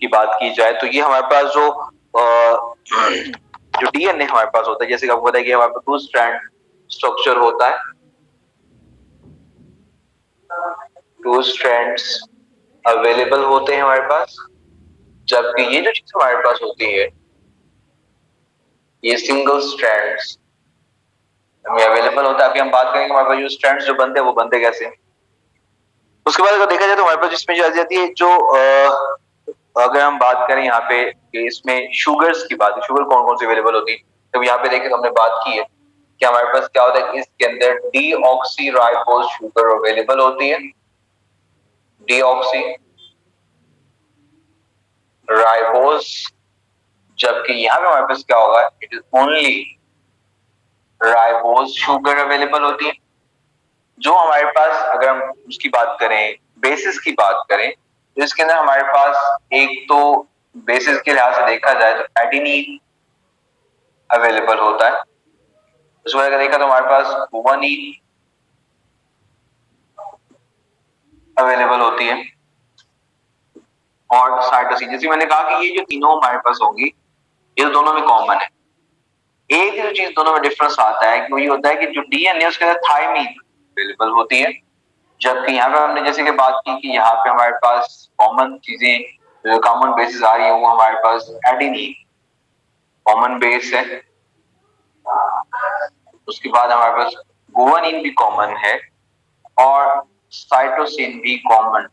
की बात की जाए तो ये हमारे पास जो जो डीएनए हमारे पास होता है, जैसे कि आपको पता है कि हमारे पास टू स्ट्रैंड स्ट्रक्चर होता है, टू स्ट्रैंड्स अवेलेबल होते हैं हमारे पास। जबकि ये जो चीज हमारे पास होती है ये सिंगल स्ट्रैंड्स हमें अवेलेबल होता है। अभी हम बात करेंगे हमारे पास जो स्ट्रैंड्स जो बनते हैं वो बनते कैसे हैं। उसके बाद अगर देखा जाए तो हमारे पास जिसमें जो आ जाती है जो अगर हम बात करें यहाँ पे कि इसमें शुगर्स की बात है, शुगर कौन कौन सी अवेलेबल होती है, तो यहाँ पे देखें तो हमने बात की है कि हमारे पास क्या होता है कि इसके अंदर डीऑक्सी राइबोज शुगर अवेलेबल होती है, डीऑक्सी राइबोज। जबकि यहाँ पे हमारे पास क्या होगा, it is only ribose sugar available होती है। जो हमारे पास अगर हम उसकी बात करें, बेसिस की बात करें, तो इसके अंदर हमारे पास एक तो बेसिस के लिहाज से देखा जाए तो एडेनिन अवेलेबल होता है। उसके बाद अगर देखा तो हमारे पास गुआनिन अवेलेबल होती है, और साइटोसिन। जैसे मैंने कहा कि ये जो तीनों हमारे पास होंगी ये तो दोनों में कॉमन है। एक जो चीज दोनों में डिफरेंस आता है कि वो ये होता है कि जो डीएनए उसके अंदर थायमीन अवेलेबल होती है, जबकि यहाँ पे हमने जैसे कि बात की कि यहाँ पे हमारे पास कॉमन चीजें जो कॉमन बेसिस आ रही है वो हमारे पास एडेनिन कॉमन बेस है, उसके बाद हमारे पास गुआनिन भी कॉमन है, और साइटोसिन भी कॉमन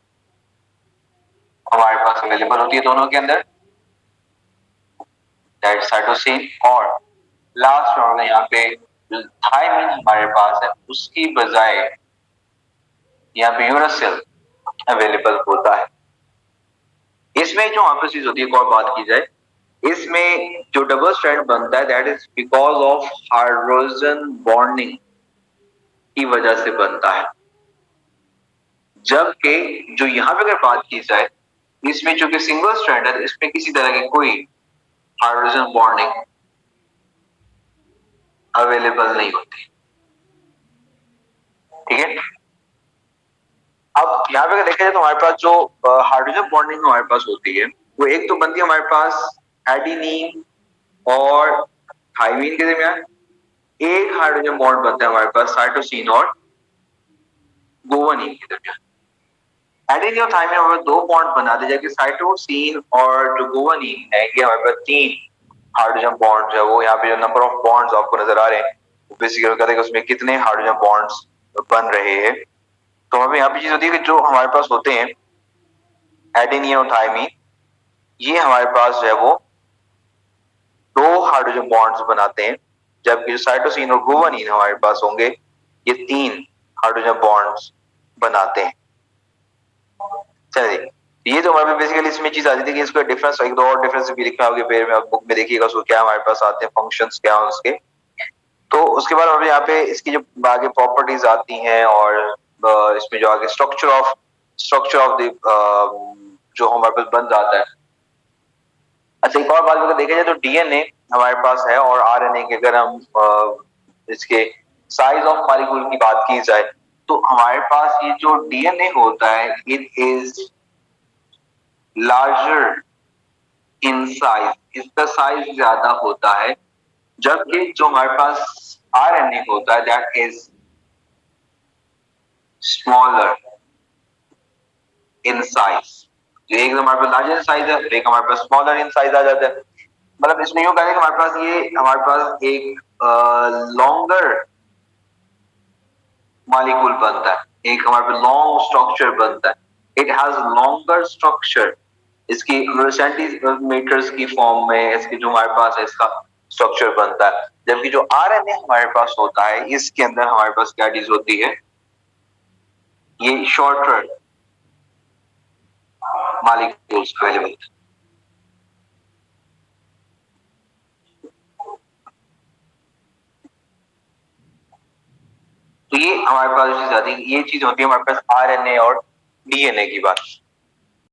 हमारे पास अवेलेबल होती है दोनों के अंदर, दैट साइटोसिन। और लास्ट में यहाँ पे थायमीन हमारे पास है उसकी बजाय यहाँ पे यूरासिल अवेलेबल होता है। इसमें जो वहां पर चीज होती है, एक और बात की जाए, इसमें जो डबल स्ट्रैंड बनता है that is because of hydrogen bonding की वजह से बनता है। जबकि जो यहाँ पे अगर बात की जाए इसमें चूंकि सिंगल स्ट्रैंड है इसमें किसी तरह की कोई हाइड्रोजन बॉन्डिंग अवेलेबल नहीं होती, ठीक है। अब यहाँ पे अगर देखा जाए तो हमारे पास जो हाइड्रोजन बॉन्डिंग हमारे पास होती है वो एक तो बनती है हमारे पास एडिनिन और थायमीन के दरमियान, एक हाइड्रोजन बॉन्ड बनता है हमारे पास साइटोसिन और गुआनिन के दरमियान। एडेनिन और थायमीन हमारे दो बॉन्ड बना दे, जबकि साइटोसिन और जो गुआनिन है ये हमारे पास तीन हाइड्रोजन बॉन्ड है। वो यहाँ पे जो नंबर ऑफ बॉन्ड्स आपको नजर आ रहे हैं वो बेसिकली कहते हैं कि उसमें कितने हाइड्रोजन बॉन्ड्स बन रहे हैं। तो हमें यहाँ पे चीज होती है कि जो हमारे पास होते हैं एडेनिन और थायमीन, ये हमारे पास जो है वो दो हाइड्रोजन बॉन्ड्स बनाते हैं, जबकि जो साइटोसिन और गुवानिन हमारे पास होंगे ये तीन हाइड्रोजन बॉन्ड्स बनाते हैं। चलिए, ये तो हमारे बेसिकली इसमें चीज आती थी कि इसका डिफरेंस, एक दो और डिफरेंस भी लिखे होंगे पेड़ में, आप बुक में देखिएगा उसको क्या हमारे पास आते हैं, फंक्शंस क्या हैं उसके। तो उसके बाद हमें यहाँ पे इसकी जो आगे प्रॉपर्टीज आती हैं और इसमें जो आगे स्ट्रक्चर ऑफ द जो हमारे पास बन जाता है। अच्छा, एक और बात अगर देखा जाए तो डीएनए हमारे पास है और आरएनए की अगर हम इसके साइज ऑफ मॉलिक्यूल की बात की जाए तो हमारे पास ये जो डीएनए होता है it is larger in size, इसका साइज ज्यादा होता है, जबकि जो हमारे पास आरएनए होता है that is smaller in size. तो एक हमारे पास लार्जर साइज है, एक हमारे पास स्मॉलर इन साइज आ जाता है। मतलब इसमें यूं कहें कि हमारे पास एक लॉन्गर मॉलिक्यूल बनता है, एक हमारे पास लॉन्ग स्ट्रक्चर बनता है, इट हैज लॉन्गर स्ट्रक्चर। इसकी सेंटीमीटर्स की फॉर्म में इसकी जो हमारे पास है इसका स्ट्रक्चर बनता है, जबकि जो आरएनए हमारे पास होता है इसके अंदर हमारे पास क्या चीज होती है, ये शॉर्टर मॉलिक्यूल्स अवेलेबल। तो ये हमारे पास चीज आती है, ये चीज होती है हमारे पास आरएनए और डीएनए की बात।